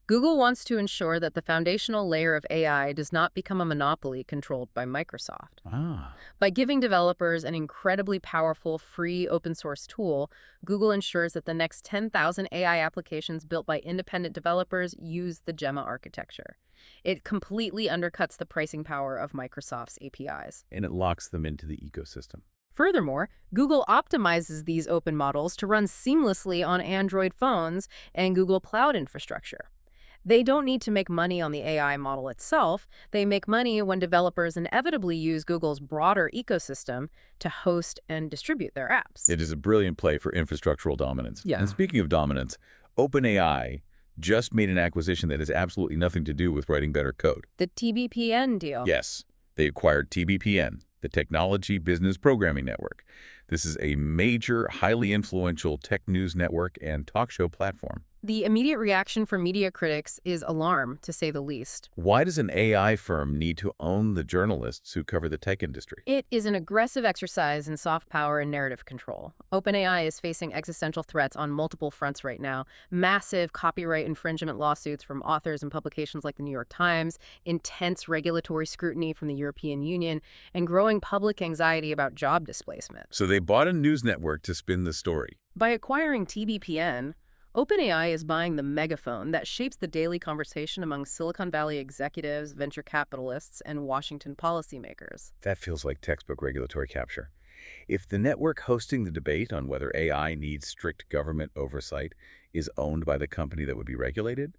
Google wants to ensure that the foundational layer of AI does not become a monopoly controlled by Microsoft. Ah. By giving developers an incredibly powerful, free open-source tool, Google ensures that the next 10,000 AI applications built by independent developers use the Gemma architecture. It completely undercuts the pricing power of Microsoft's APIs. And it locks them into the ecosystem. Furthermore, Google optimizes these open models to run seamlessly on Android phones and Google Cloud infrastructure. They don't need to make money on the AI model itself. They make money when developers inevitably use Google's broader ecosystem to host and distribute their apps. It is a brilliant play for infrastructural dominance. Yeah. And speaking of dominance, OpenAI just made an acquisition that has absolutely nothing to do with writing better code. The TBPN deal. Yes, they acquired TBPN, the Technology Business Programming Network. This is a major, highly influential tech news network and talk show platform. The immediate reaction from media critics is alarm, to say the least. Why does an AI firm need to own the journalists who cover the tech industry? It is an aggressive exercise in soft power and narrative control. OpenAI is facing existential threats on multiple fronts right now. Massive copyright infringement lawsuits from authors and publications like the New York Times, intense regulatory scrutiny from the European Union, and growing public anxiety about job displacement. So they bought a news network to spin the story. By acquiring TBPN, OpenAI is buying the megaphone that shapes the daily conversation among Silicon Valley executives, venture capitalists, and Washington policymakers. That feels like textbook regulatory capture. If the network hosting the debate on whether AI needs strict government oversight is owned by the company that would be regulated,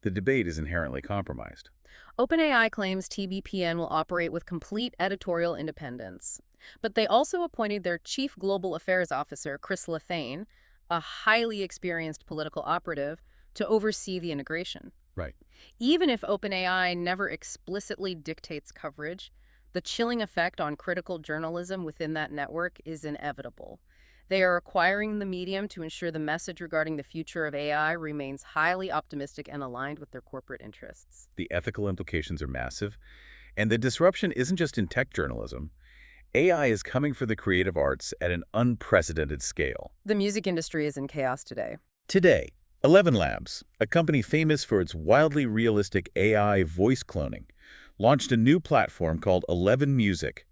the debate is inherently compromised. OpenAI claims TBPN will operate with complete editorial independence. But they also appointed their chief global affairs officer, Chris Lethane, a highly experienced political operative, to oversee the integration. Right. Even if OpenAI never explicitly dictates coverage, the chilling effect on critical journalism within that network is inevitable. They are acquiring the medium to ensure the message regarding the future of AI remains highly optimistic and aligned with their corporate interests. The ethical implications are massive, and the disruption isn't just in tech journalism. AI is coming for the creative arts at an unprecedented scale. The music industry is in chaos today. Today, 11 Labs, a company famous for its wildly realistic AI voice cloning, launched a new platform called 11 Music.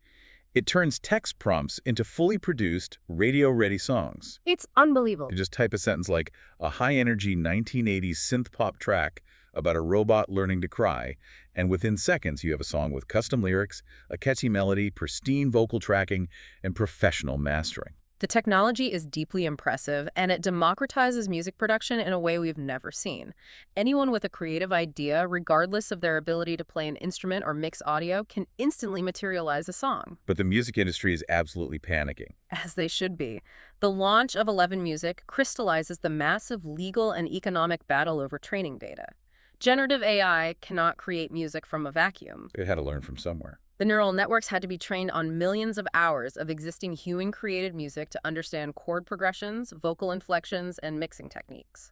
It turns text prompts into fully produced, radio-ready songs. It's unbelievable. You just type a sentence like, a high-energy 1980s synth-pop track about a robot learning to cry, and within seconds you have a song with custom lyrics, a catchy melody, pristine vocal tracking, and professional mastering. The technology is deeply impressive, and it democratizes music production in a way we've never seen. Anyone with a creative idea, regardless of their ability to play an instrument or mix audio, can instantly materialize a song. But the music industry is absolutely panicking. As they should be. The launch of 11 Music crystallizes the massive legal and economic battle over training data. Generative AI cannot create music from a vacuum. It had to learn from somewhere. The neural networks had to be trained on millions of hours of existing human-created music to understand chord progressions, vocal inflections, and mixing techniques.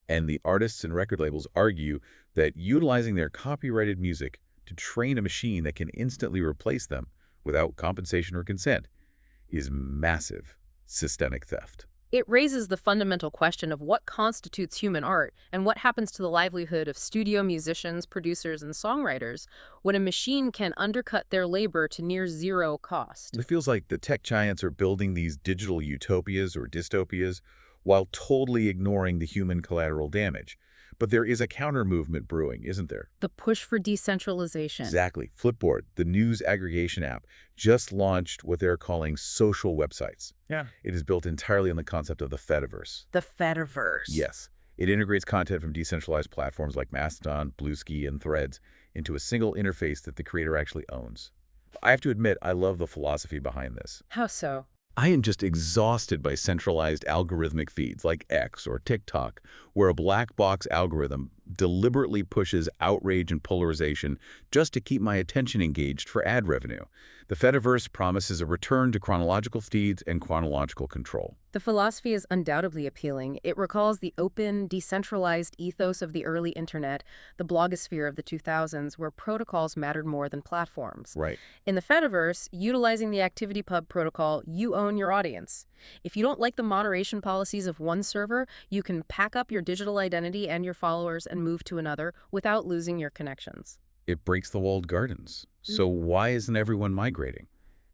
And the artists and record labels argue that utilizing their copyrighted music to train a machine that can instantly replace them without compensation or consent is massive systemic theft. It raises the fundamental question of what constitutes human art and what happens to the livelihood of studio musicians, producers, and songwriters when a machine can undercut their labor to near zero cost. It feels like the tech giants are building these digital utopias or dystopias while totally ignoring the human collateral damage. But there is a counter-movement brewing, isn't there? The push for decentralization. Exactly. Flipboard, the news aggregation app, just launched what they're calling social websites. Yeah. It is built entirely on the concept of the Fediverse. The Fediverse. Yes. It integrates content from decentralized platforms like Mastodon, Bluesky, and Threads into a single interface that the creator actually owns. I have to admit, I love the philosophy behind this. How so? I am just exhausted by centralized algorithmic feeds like X or TikTok, where a black box algorithm deliberately pushes outrage and polarization just to keep my attention engaged for ad revenue. The Fediverse promises a return to chronological feeds and chronological control. The philosophy is undoubtedly appealing. It recalls the open, decentralized ethos of the early internet, the blogosphere of the 2000s, where protocols mattered more than platforms. Right. In the Fediverse, utilizing the ActivityPub protocol, you own your audience. If you don't like the moderation policies of one server, you can pack up your digital identity and your followers and move to another without losing your connections. It breaks the walled gardens. So why isn't everyone migrating?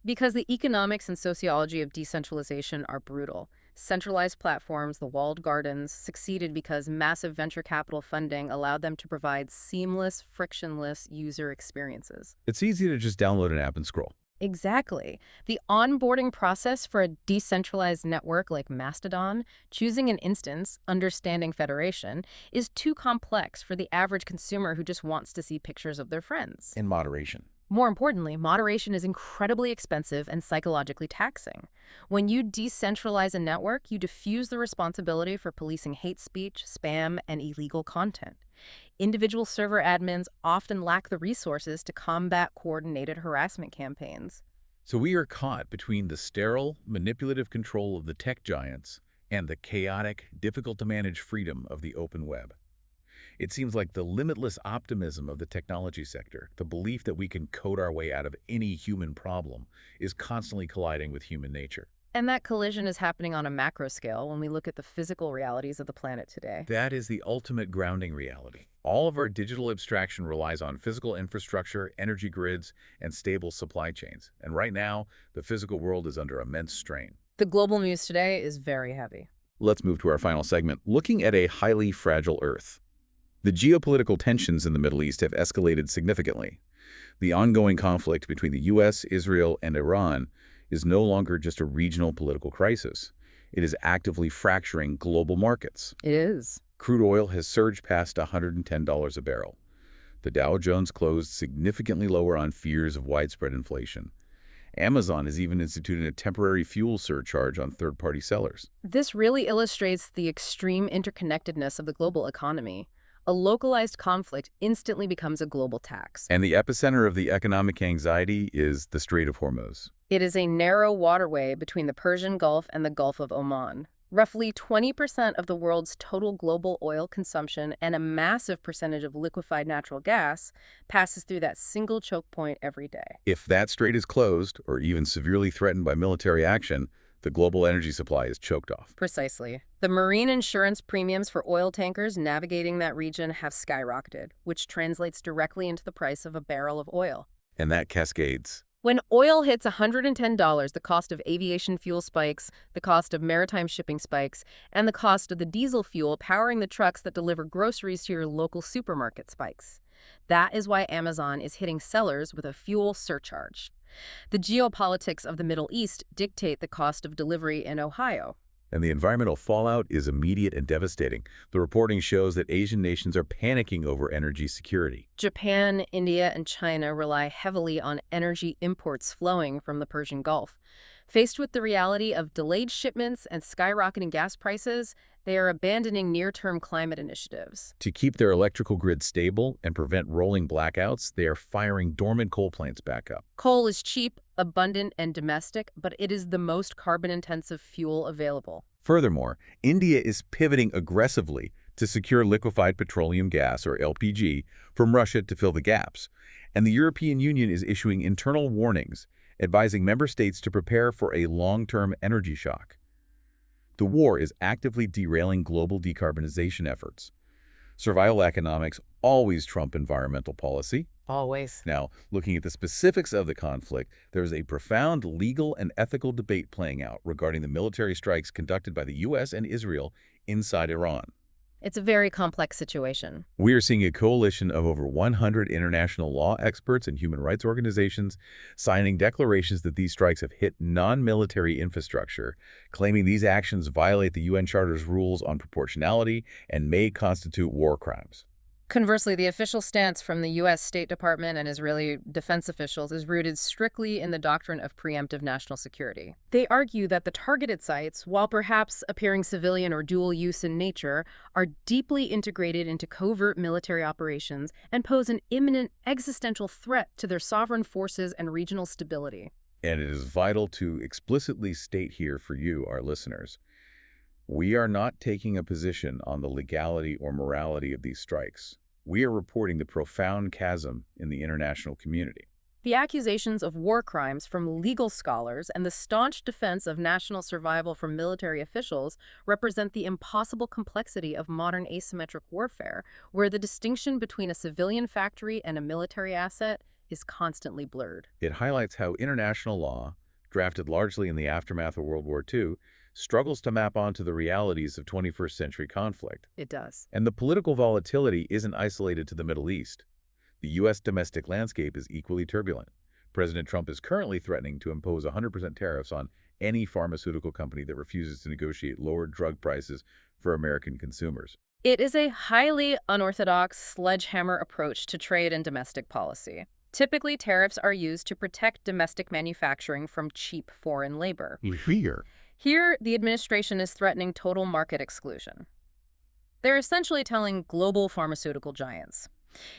Because the economics and sociology of decentralization are brutal. Centralized platforms, the walled gardens, succeeded because massive venture capital funding allowed them to provide seamless, frictionless user experiences. It's easy to just download an app and scroll. Exactly. The onboarding process for a decentralized network like Mastodon, choosing an instance, understanding federation, is too complex for the average consumer who just wants to see pictures of their friends. In moderation. More importantly, moderation is incredibly expensive and psychologically taxing. When you decentralize a network, you diffuse the responsibility for policing hate speech, spam, and illegal content. Individual server admins often lack the resources to combat coordinated harassment campaigns. So we are caught between the sterile, manipulative control of the tech giants and the chaotic, difficult-to-manage freedom of the open web. It seems like the limitless optimism of the technology sector, the belief that we can code our way out of any human problem, is constantly colliding with human nature. And that collision is happening on a macro scale when we look at the physical realities of the planet today. That is the ultimate grounding reality. All of our digital abstraction relies on physical infrastructure, energy grids, and stable supply chains. And right now, the physical world is under immense strain. The global news today is very heavy. Let's move to our final segment, looking at a highly fragile Earth. The geopolitical tensions in the Middle East have escalated significantly. The ongoing conflict between the U.S., Israel, and Iran is no longer just a regional political crisis. It is actively fracturing global markets. It is. Crude oil has surged past $110 a barrel. The Dow Jones closed significantly lower on fears of widespread inflation. Amazon has even instituted a temporary fuel surcharge on third-party sellers. This really illustrates the extreme interconnectedness of the global economy. A localized conflict instantly becomes a global tax. And the epicenter of the economic anxiety is the Strait of Hormuz. It is a narrow waterway between the Persian Gulf and the Gulf of Oman. Roughly 20% of the world's total global oil consumption and a massive percentage of liquefied natural gas passes through that single choke point every day. If that strait is closed, or even severely threatened by military action, the global energy supply is choked off. Precisely. The marine insurance premiums for oil tankers navigating that region have skyrocketed, which translates directly into the price of a barrel of oil. And that cascades. When oil hits $110, the cost of aviation fuel spikes, the cost of maritime shipping spikes, and the cost of the diesel fuel powering the trucks that deliver groceries to your local supermarket spikes. That is why Amazon is hitting sellers with a fuel surcharge. The geopolitics of the Middle East dictate the cost of delivery in Ohio. And the environmental fallout is immediate and devastating. The reporting shows that Asian nations are panicking over energy security. Japan, India, and China rely heavily on energy imports flowing from the Persian Gulf. Faced with the reality of delayed shipments and skyrocketing gas prices, they are abandoning near-term climate initiatives. To keep their electrical grid stable and prevent rolling blackouts, they are firing dormant coal plants back up. Coal is cheap, abundant, and domestic, but it is the most carbon-intensive fuel available. Furthermore, India is pivoting aggressively to secure liquefied petroleum gas, or LPG, from Russia to fill the gaps. And the European Union is issuing internal warnings, advising member states to prepare for a long-term energy shock. The war is actively derailing global decarbonization efforts. Survival economics always trump environmental policy. Always. Now, looking at the specifics of the conflict, there is a profound legal and ethical debate playing out regarding the military strikes conducted by the U.S. and Israel inside Iran. It's a very complex situation. We are seeing a coalition of over 100 international law experts and human rights organizations signing declarations that these strikes have hit non-military infrastructure, claiming these actions violate the UN Charter's rules on proportionality and may constitute war crimes. Conversely, the official stance from the U.S. State Department and Israeli defense officials is rooted strictly in the doctrine of preemptive national security. They argue that the targeted sites, while perhaps appearing civilian or dual use in nature, are deeply integrated into covert military operations and pose an imminent existential threat to their sovereign forces and regional stability. And it is vital to explicitly state here for you, our listeners, we are not taking a position on the legality or morality of these strikes. We are reporting the profound chasm in the international community. The accusations of war crimes from legal scholars and the staunch defense of national survival from military officials represent the impossible complexity of modern asymmetric warfare, where the distinction between a civilian factory and a military asset is constantly blurred. It highlights how international law, drafted largely in the aftermath of World War II, struggles to map onto the realities of 21st century conflict. It does. And the political volatility isn't isolated to the Middle East. The U.S. domestic landscape is equally turbulent. President Trump is currently threatening to impose 100% tariffs on any pharmaceutical company that refuses to negotiate lower drug prices for American consumers. It is a highly unorthodox sledgehammer approach to trade and domestic policy. Typically, tariffs are used to protect domestic manufacturing from cheap foreign labor. Here, the administration is threatening total market exclusion. They're essentially telling global pharmaceutical giants,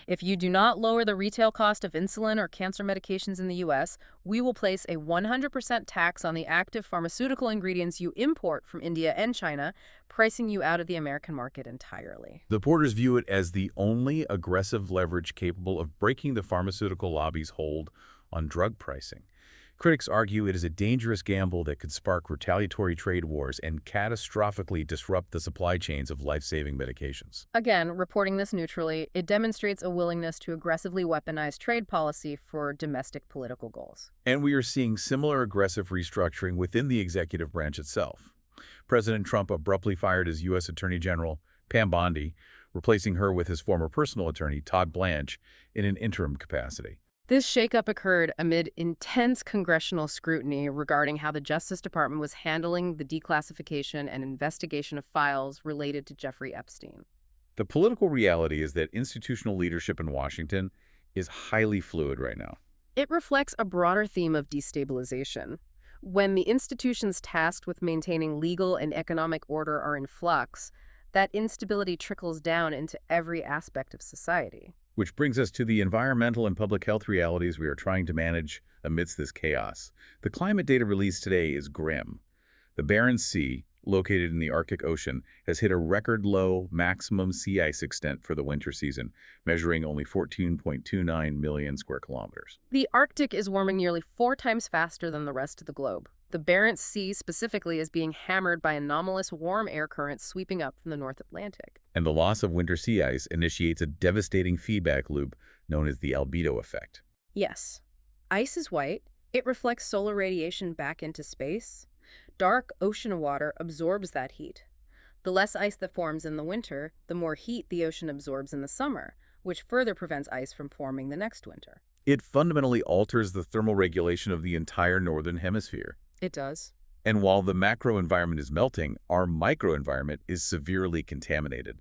if you do not lower the retail cost of insulin or cancer medications in the U.S., we will place a 100% tax on the active pharmaceutical ingredients you import from India and China, pricing you out of the American market entirely. The Porters view it as the only aggressive leverage capable of breaking the pharmaceutical lobby's hold on drug pricing. Critics argue it is a dangerous gamble that could spark retaliatory trade wars and catastrophically disrupt the supply chains of life-saving medications. Again, reporting this neutrally, it demonstrates a willingness to aggressively weaponize trade policy for domestic political goals. And we are seeing similar aggressive restructuring within the executive branch itself. President Trump abruptly fired his U.S. Attorney General, Pam Bondi, replacing her with his former personal attorney, Todd Blanche, in an interim capacity. This shakeup occurred amid intense congressional scrutiny regarding how the Justice Department was handling the declassification and investigation of files related to Jeffrey Epstein. The political reality is that institutional leadership in Washington is highly fluid right now. It reflects a broader theme of destabilization. When the institutions tasked with maintaining legal and economic order are in flux, that instability trickles down into every aspect of society. Which brings us to the environmental and public health realities we are trying to manage amidst this chaos. The climate data released today is grim. The Barents Sea, located in the Arctic Ocean, has hit a record low maximum sea ice extent for the winter season, measuring only 14.29 million square kilometers. The Arctic is warming nearly 4 times faster than the rest of the globe. The Barents Sea specifically is being hammered by anomalous warm air currents sweeping up from the North Atlantic. And the loss of winter sea ice initiates a devastating feedback loop known as the albedo effect. Yes. Ice is white. It reflects solar radiation back into space. Dark ocean water absorbs that heat. The less ice that forms in the winter, the more heat the ocean absorbs in the summer, which further prevents ice from forming the next winter. It fundamentally alters the thermal regulation of the entire northern hemisphere. It does. And while the macro environment is melting, our microenvironment is severely contaminated.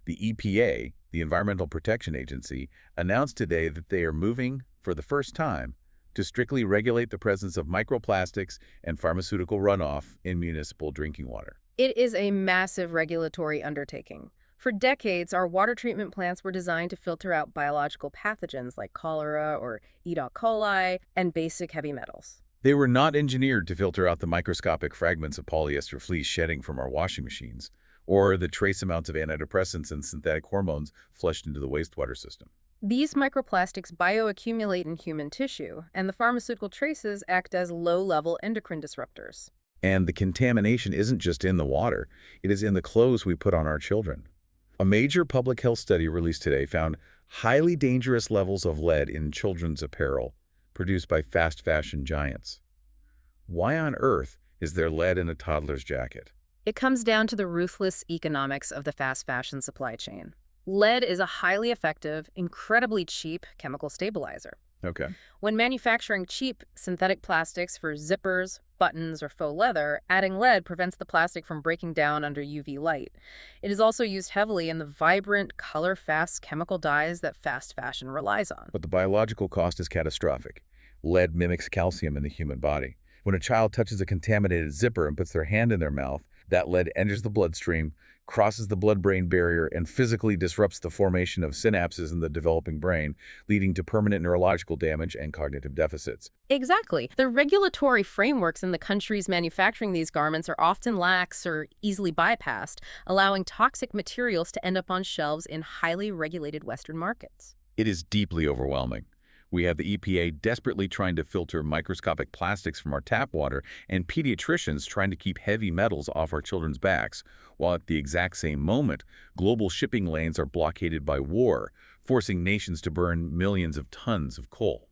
The EPA, the Environmental Protection Agency, announced today that they are moving, for the first time, to strictly regulate the presence of microplastics and pharmaceutical runoff in municipal drinking water. It is a massive regulatory undertaking. For decades, our water treatment plants were designed to filter out biological pathogens like cholera or E. coli and basic heavy metals. They were not engineered to filter out the microscopic fragments of polyester fleece shedding from our washing machines, or the trace amounts of antidepressants and synthetic hormones flushed into the wastewater system. These microplastics bioaccumulate in human tissue, and the pharmaceutical traces act as low-level endocrine disruptors. And the contamination isn't just in the water, it is in the clothes we put on our children. A major public health study released today found highly dangerous levels of lead in children's apparel produced by fast fashion giants. Why on earth is there lead in a toddler's jacket? It comes down to the ruthless economics of the fast fashion supply chain. Lead is a highly effective, incredibly cheap chemical stabilizer. Okay. When manufacturing cheap synthetic plastics for zippers, buttons, or faux leather, adding lead prevents the plastic from breaking down under UV light. It is also used heavily in the vibrant, color-fast chemical dyes that fast fashion relies on. But the biological cost is catastrophic. Lead mimics calcium in the human body. When a child touches a contaminated zipper and puts their hand in their mouth, that lead enters the bloodstream, crosses the blood-brain barrier, and physically disrupts the formation of synapses in the developing brain, leading to permanent neurological damage and cognitive deficits. Exactly. The regulatory frameworks in the countries manufacturing these garments are often lax or easily bypassed, allowing toxic materials to end up on shelves in highly regulated Western markets. It is deeply overwhelming. We have the EPA desperately trying to filter microscopic plastics from our tap water and pediatricians trying to keep heavy metals off our children's backs, while at the exact same moment, global shipping lanes are blockaded by war, forcing nations to burn millions of tons of coal.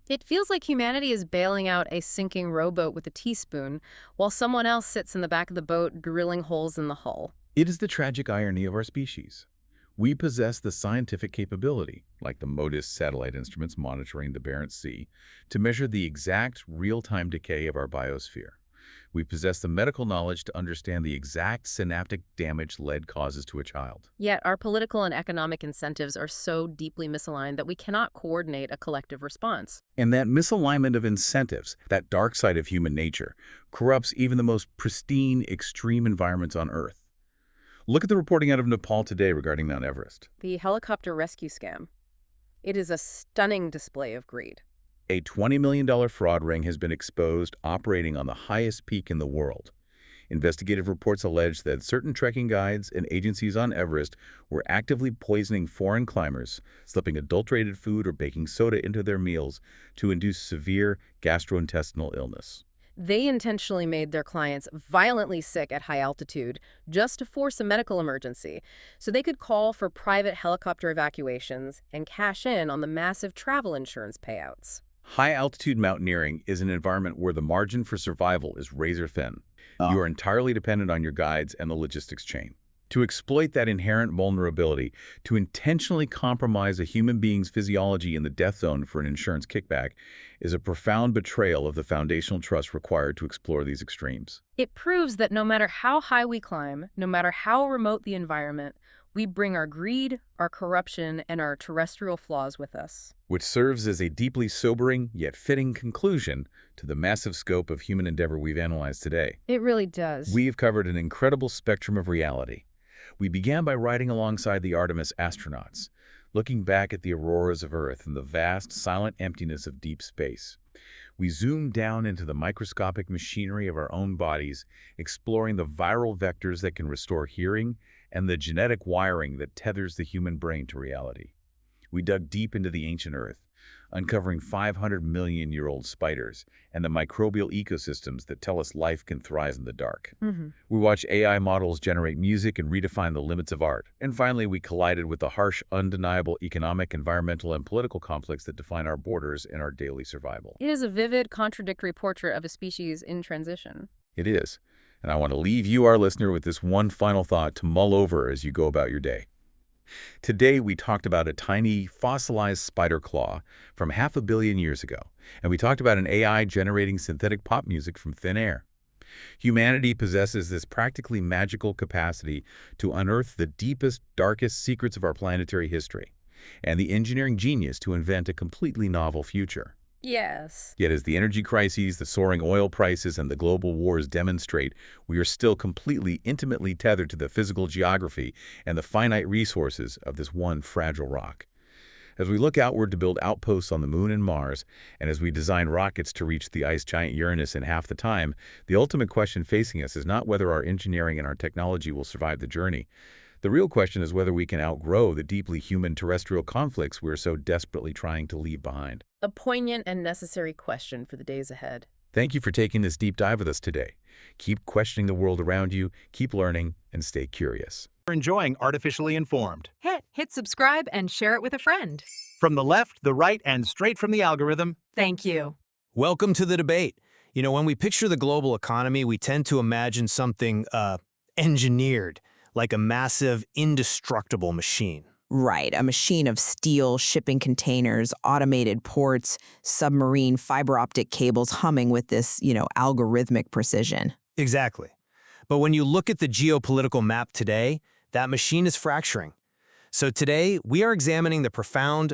It feels like humanity is bailing out a sinking rowboat with a teaspoon, while someone else sits in the back of the boat drilling holes in the hull. It is the tragic irony of our species. We possess the scientific capability, like the MODIS satellite instruments monitoring the Barents Sea, to measure the exact real-time decay of our biosphere. We possess the medical knowledge to understand the exact synaptic damage lead causes to a child. Yet our political and economic incentives are so deeply misaligned that we cannot coordinate a collective response. And that misalignment of incentives, that dark side of human nature, corrupts even the most pristine, extreme environments on Earth. Look at the reporting out of Nepal today regarding Mount Everest. The helicopter rescue scam. It is a stunning display of greed. A $20 million fraud ring has been exposed operating on the highest peak in the world. Investigative reports allege that certain trekking guides and agencies on Everest were actively poisoning foreign climbers, slipping adulterated food or baking soda into their meals to induce severe gastrointestinal illness. They intentionally made their clients violently sick at high altitude just to force a medical emergency, so they could call for private helicopter evacuations and cash in on the massive travel insurance payouts. High-altitude mountaineering is an environment where the margin for survival is razor-thin. You are entirely dependent on your guides and the logistics chain. To exploit that inherent vulnerability, to intentionally compromise a human being's physiology in the death zone for an insurance kickback, is a profound betrayal of the foundational trust required to explore these extremes. It proves that no matter how high we climb, no matter how remote the environment, we bring our greed, our corruption, and our terrestrial flaws with us. Which serves as a deeply sobering yet fitting conclusion to the massive scope of human endeavor we've analyzed today. It really does. We've covered an incredible spectrum of reality. We began by riding alongside the Artemis astronauts, looking back at the auroras of Earth and the vast, silent emptiness of deep space. We zoomed down into the microscopic machinery of our own bodies, exploring the viral vectors that can restore hearing and the genetic wiring that tethers the human brain to reality. We dug deep into the ancient Earth, uncovering 500-million-year-old spiders and the microbial ecosystems that tell us life can thrive in the dark. We watched AI models generate music and redefine the limits of art. And finally, we collided with the harsh, undeniable economic, environmental, and political conflicts that define our borders and our daily survival. It is a vivid, contradictory portrait of a species in transition. It is. And I want to leave you, our listener, with this one final thought to mull over as you go about your day. Today, we talked about a tiny fossilized spider claw from 500 million years ago, and we talked about an AI generating synthetic pop music from thin air. Humanity possesses this practically magical capacity to unearth the deepest, darkest secrets of our planetary history, and the engineering genius to invent a completely novel future. Yes. Yet as the energy crises, the soaring oil prices, and the global wars demonstrate, we are still completely, intimately tethered to the physical geography and the finite resources of this one fragile rock. As we look outward to build outposts on the Moon and Mars, and as we design rockets to reach the ice giant Uranus in half the time, the ultimate question facing us is not whether our engineering and our technology will survive the journey. The real question is whether we can outgrow the deeply human terrestrial conflicts we're so desperately trying to leave behind. A poignant and necessary question for the days ahead. Thank you for taking this deep dive with us today. Keep questioning the world around you, keep learning, and stay curious. For enjoying Artificially Informed. Hit subscribe and share it with a friend. From the left, the right, and straight from the algorithm. Thank you. Welcome to the debate. You know, when we picture the global economy, we tend to imagine something engineered, like a massive, indestructible machine. Right, a machine of steel, shipping containers, automated ports, submarine fiber optic cables humming with this, algorithmic precision. Exactly. But when you look at the geopolitical map today, that machine is fracturing. So today, we are examining the profound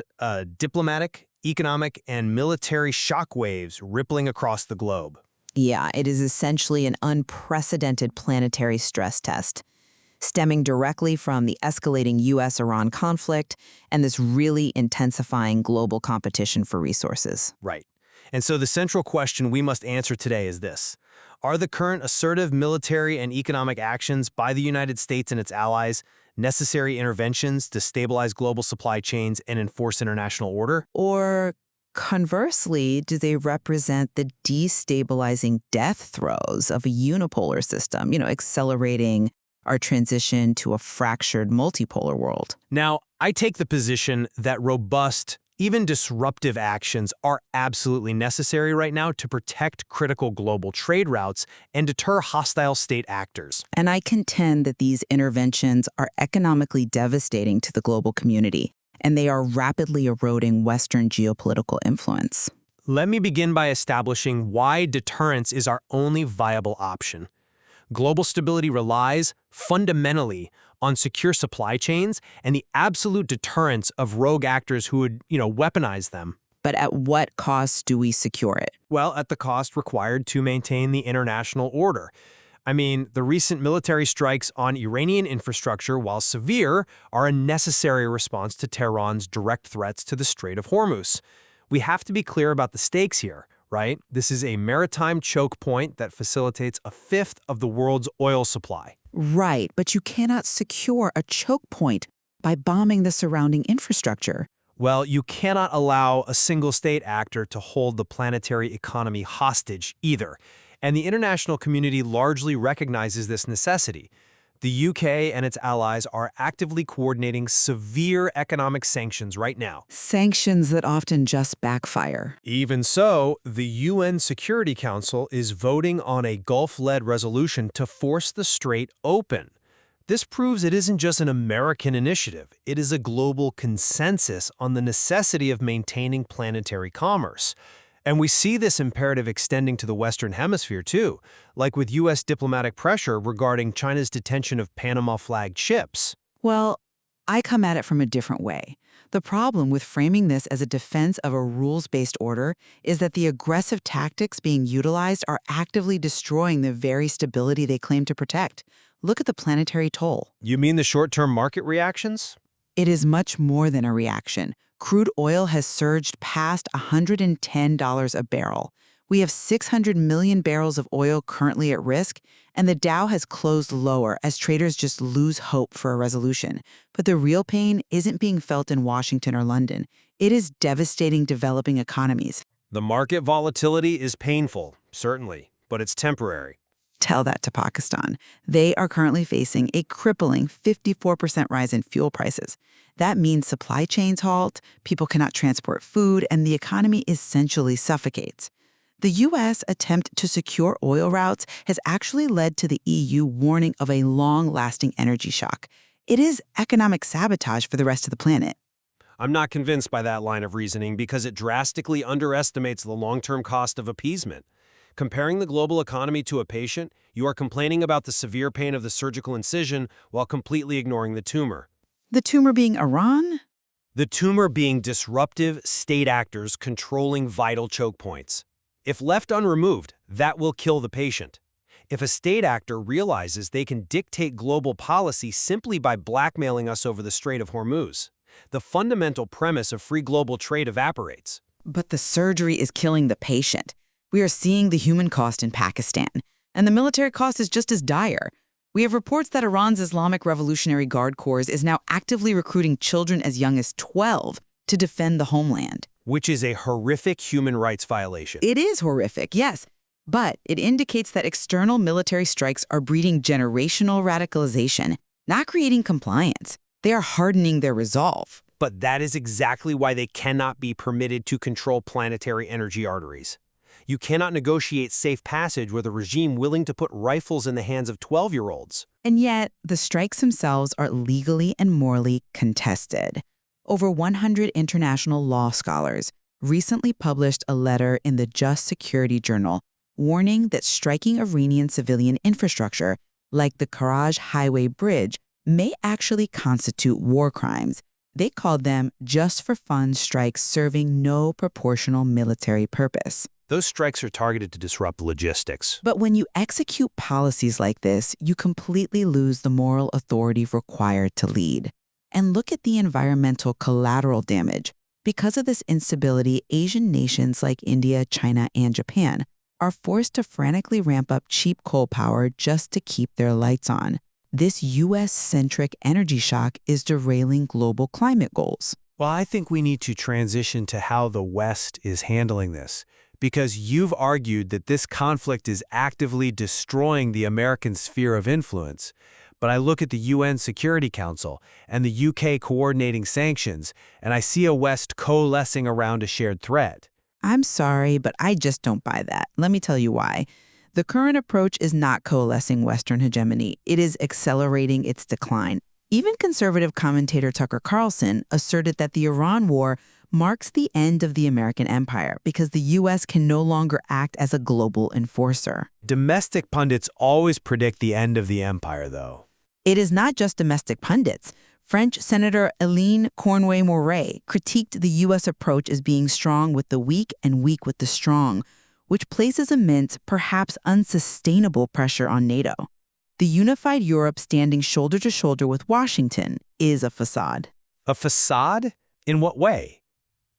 diplomatic, economic, and military shockwaves rippling across the globe. Yeah, it is essentially an unprecedented planetary stress test, stemming directly from the escalating U.S.-Iran conflict and this really intensifying global competition for resources. Right. And so the central question we must answer today is this. Are the current assertive military and economic actions by the United States and its allies necessary interventions to stabilize global supply chains and enforce international order? Or Conversely, do they represent the destabilizing death throes of a unipolar system, accelerating our transition to a fractured multipolar world? Now, I take the position that robust, even disruptive actions are absolutely necessary right now to protect critical global trade routes and deter hostile state actors. And I contend that these interventions are economically devastating to the global community, and they are rapidly eroding Western geopolitical influence. Let me begin by establishing why deterrence is our only viable option. Global stability relies, fundamentally, on secure supply chains and the absolute deterrence of rogue actors who would, weaponize them. But at what cost do we secure it? Well, at the cost required to maintain the international order. I mean, the recent military strikes on Iranian infrastructure, while severe, are a necessary response to Tehran's direct threats to the Strait of Hormuz. We have to be clear about the stakes here, right? This is a maritime choke point that facilitates a fifth of the world's oil supply. Right, but you cannot secure a choke point by bombing the surrounding infrastructure. Well, you cannot allow a single state actor to hold the planetary economy hostage either. And the international community largely recognizes this necessity. The UK and its allies are actively coordinating severe economic sanctions right now. Sanctions that often just backfire. Even so, the UN Security Council is voting on a Gulf-led resolution to force the strait open. This proves it isn't just an American initiative. It is a global consensus on the necessity of maintaining planetary commerce. And we see this imperative extending to the Western Hemisphere, too, like with U.S. diplomatic pressure regarding China's detention of Panama-flagged ships. Well, I come at it from a different way. The problem with framing this as a defense of a rules-based order is that the aggressive tactics being utilized are actively destroying the very stability they claim to protect. Look at the planetary toll. You mean the short-term market reactions? It is much more than a reaction. Crude oil has surged past $110 a barrel. We have 600 million barrels of oil currently at risk, and the Dow has closed lower as traders just lose hope for a resolution. But the real pain isn't being felt in Washington or London. It is devastating developing economies. The market volatility is painful, certainly, but it's temporary. Tell that to Pakistan. They are currently facing a crippling 54% rise in fuel prices. That means supply chains halt, people cannot transport food, and the economy essentially suffocates. The U.S. attempt to secure oil routes has actually led to the EU warning of a long-lasting energy shock. It is economic sabotage for the rest of the planet. I'm not convinced by that line of reasoning because it drastically underestimates the long-term cost of appeasement. Comparing the global economy to a patient, you are complaining about the severe pain of the surgical incision while completely ignoring the tumor. The tumor being Iran? The tumor being disruptive state actors controlling vital choke points. If left unremoved, that will kill the patient. If a state actor realizes they can dictate global policy simply by blackmailing us over the Strait of Hormuz, the fundamental premise of free global trade evaporates. But the surgery is killing the patient. We are seeing the human cost in Pakistan, and the military cost is just as dire. We have reports that Iran's Islamic Revolutionary Guard Corps is now actively recruiting children as young as 12 to defend the homeland. Which is a horrific human rights violation. It is horrific, yes, but it indicates that external military strikes are breeding generational radicalization, not creating compliance. They are hardening their resolve. But that is exactly why they cannot be permitted to control planetary energy arteries. You cannot negotiate safe passage with a regime willing to put rifles in the hands of 12-year-olds. And yet, the strikes themselves are legally and morally contested. Over 100 international law scholars recently published a letter in the Just Security Journal warning that striking Iranian civilian infrastructure, like the Karaj Highway Bridge, may actually constitute war crimes. They called them just-for-fun strikes serving no proportional military purpose. Those strikes are targeted to disrupt logistics. But when you execute policies like this, you completely lose the moral authority required to lead. And look at the environmental collateral damage. Because of this instability, Asian nations like India, China, and Japan are forced to frantically ramp up cheap coal power just to keep their lights on. This U.S.-centric energy shock is derailing global climate goals. Well, I think we need to transition to how the West is handling this, because you've argued that this conflict is actively destroying the American sphere of influence. But I look at the UN Security Council and the UK coordinating sanctions, and I see a West coalescing around a shared threat. I'm sorry, but I just don't buy that. Let me tell you why. The current approach is not coalescing Western hegemony. It is accelerating its decline. Even conservative commentator Tucker Carlson asserted that the Iran war marks the end of the American empire because the U.S. can no longer act as a global enforcer. Domestic pundits always predict the end of the empire, though. It is not just domestic pundits. French Senator Hélène Cornuet-Mouret critiqued the U.S. approach as being strong with the weak and weak with the strong, which places immense, perhaps unsustainable pressure on NATO. The unified Europe standing shoulder to shoulder with Washington is a facade. A facade? In what way?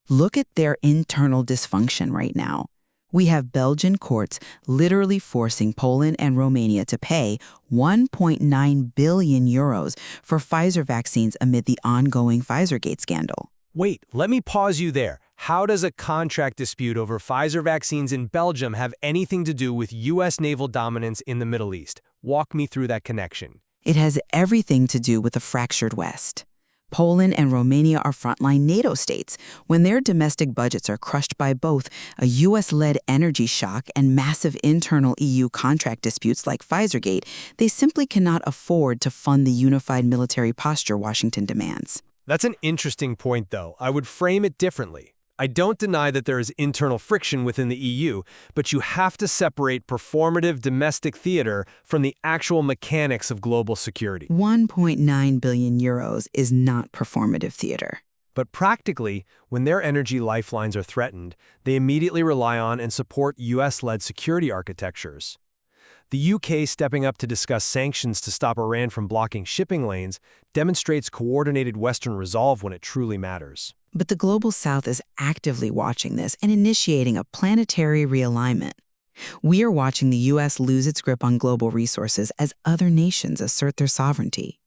Look at their internal dysfunction right now. We have Belgian courts literally forcing Poland and Romania to pay 1.9 billion euros for Pfizer vaccines amid the ongoing Pfizergate scandal. Wait, let me pause you there. How does a contract dispute over Pfizer vaccines in Belgium have anything to do with U.S. naval dominance in the Middle East? Walk me through that connection. It has everything to do with a fractured West. Poland and Romania are frontline NATO states. When their domestic budgets are crushed by both a U.S.-led energy shock and massive internal EU contract disputes like Pfizergate, they simply cannot afford to fund the unified military posture Washington demands. That's an interesting point, though. I would frame it differently. I don't deny that there is internal friction within the EU, but you have to separate performative domestic theater from the actual mechanics of global security. 1.9 billion euros is not performative theater. But practically, when their energy lifelines are threatened, they immediately rely on and support US-led security architectures. The UK stepping up to discuss sanctions to stop Iran from blocking shipping lanes demonstrates coordinated Western resolve when it truly matters. But the Global South is actively watching this and initiating a planetary realignment. We are watching the U.S. lose its grip on global resources as other nations assert their sovereignty.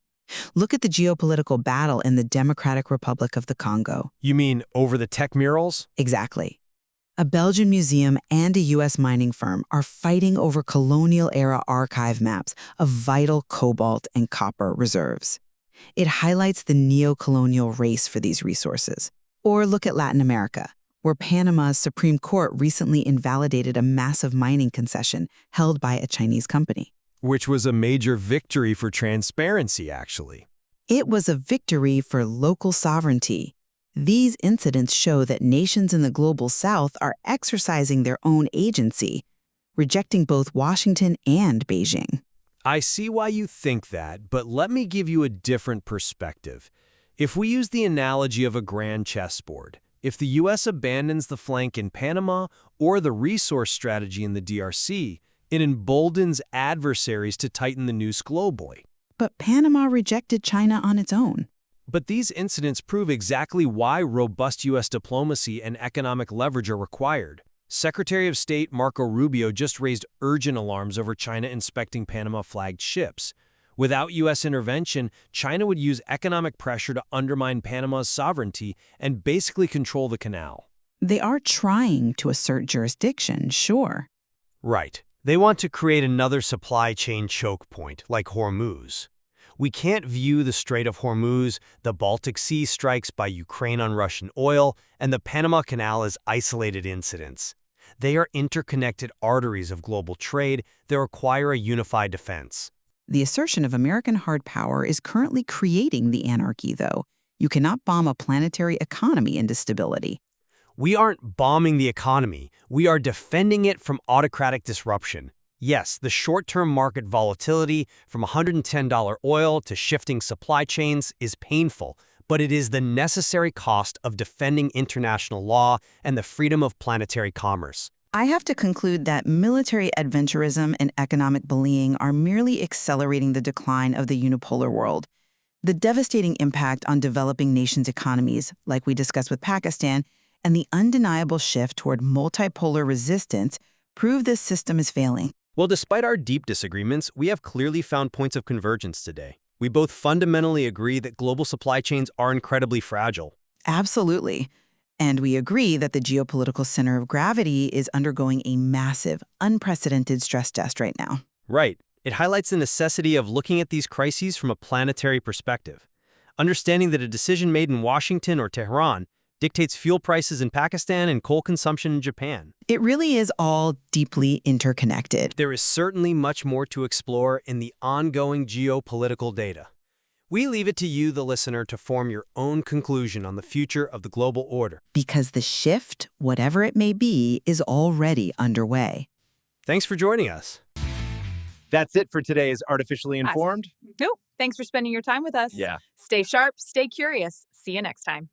Look at the geopolitical battle in the Democratic Republic of the Congo. You mean over the tech murals? Exactly. A Belgian museum and a U.S. mining firm are fighting over colonial-era archive maps of vital cobalt and copper reserves. It highlights the neo-colonial race for these resources. Or look at Latin America, where Panama's Supreme Court recently invalidated a massive mining concession held by a Chinese company. Which was a major victory for transparency, actually. It was a victory for local sovereignty. These incidents show that nations in the Global South are exercising their own agency, rejecting both Washington and Beijing. I see why you think that, but let me give you a different perspective. If we use the analogy of a grand chessboard, if the U.S. abandons the flank in Panama or the resource strategy in the DRC, it emboldens adversaries to tighten the noose globally. But Panama rejected China on its own. But these incidents prove exactly why robust U.S. diplomacy and economic leverage are required. Secretary of State Marco Rubio just raised urgent alarms over China inspecting Panama-flagged ships. Without U.S. intervention, China would use economic pressure to undermine Panama's sovereignty and basically control the canal. They are trying to assert jurisdiction, sure. Right. They want to create another supply chain choke point, like Hormuz. We can't view the Strait of Hormuz, the Baltic Sea strikes by Ukraine on Russian oil, and the Panama Canal as isolated incidents. They are interconnected arteries of global trade that require a unified defense. The assertion of American hard power is currently creating the anarchy, though. You cannot bomb a planetary economy into stability. We aren't bombing the economy. We are defending it from autocratic disruption. Yes, the short-term market volatility from $110 oil to shifting supply chains is painful, but it is the necessary cost of defending international law and the freedom of planetary commerce. I have to conclude that military adventurism and economic bullying are merely accelerating the decline of the unipolar world. The devastating impact on developing nations' economies, like we discussed with Pakistan, and the undeniable shift toward multipolar resistance prove this system is failing. Well, despite our deep disagreements, we have clearly found points of convergence today. We both fundamentally agree that global supply chains are incredibly fragile. Absolutely. And we agree that the geopolitical center of gravity is undergoing a massive, unprecedented stress test right now. Right. It highlights the necessity of looking at these crises from a planetary perspective. Understanding that a decision made in Washington or Tehran dictates fuel prices in Pakistan and coal consumption in Japan. It really is all deeply interconnected. There is certainly much more to explore in the ongoing geopolitical data. We leave it to you, the listener, to form your own conclusion on the future of the global order. Because the shift, whatever it may be, is already underway. Thanks for joining us. That's it for today's Artificially Informed. Nope. Thanks for spending your time with us. Yeah. Stay sharp, stay curious. See you next time.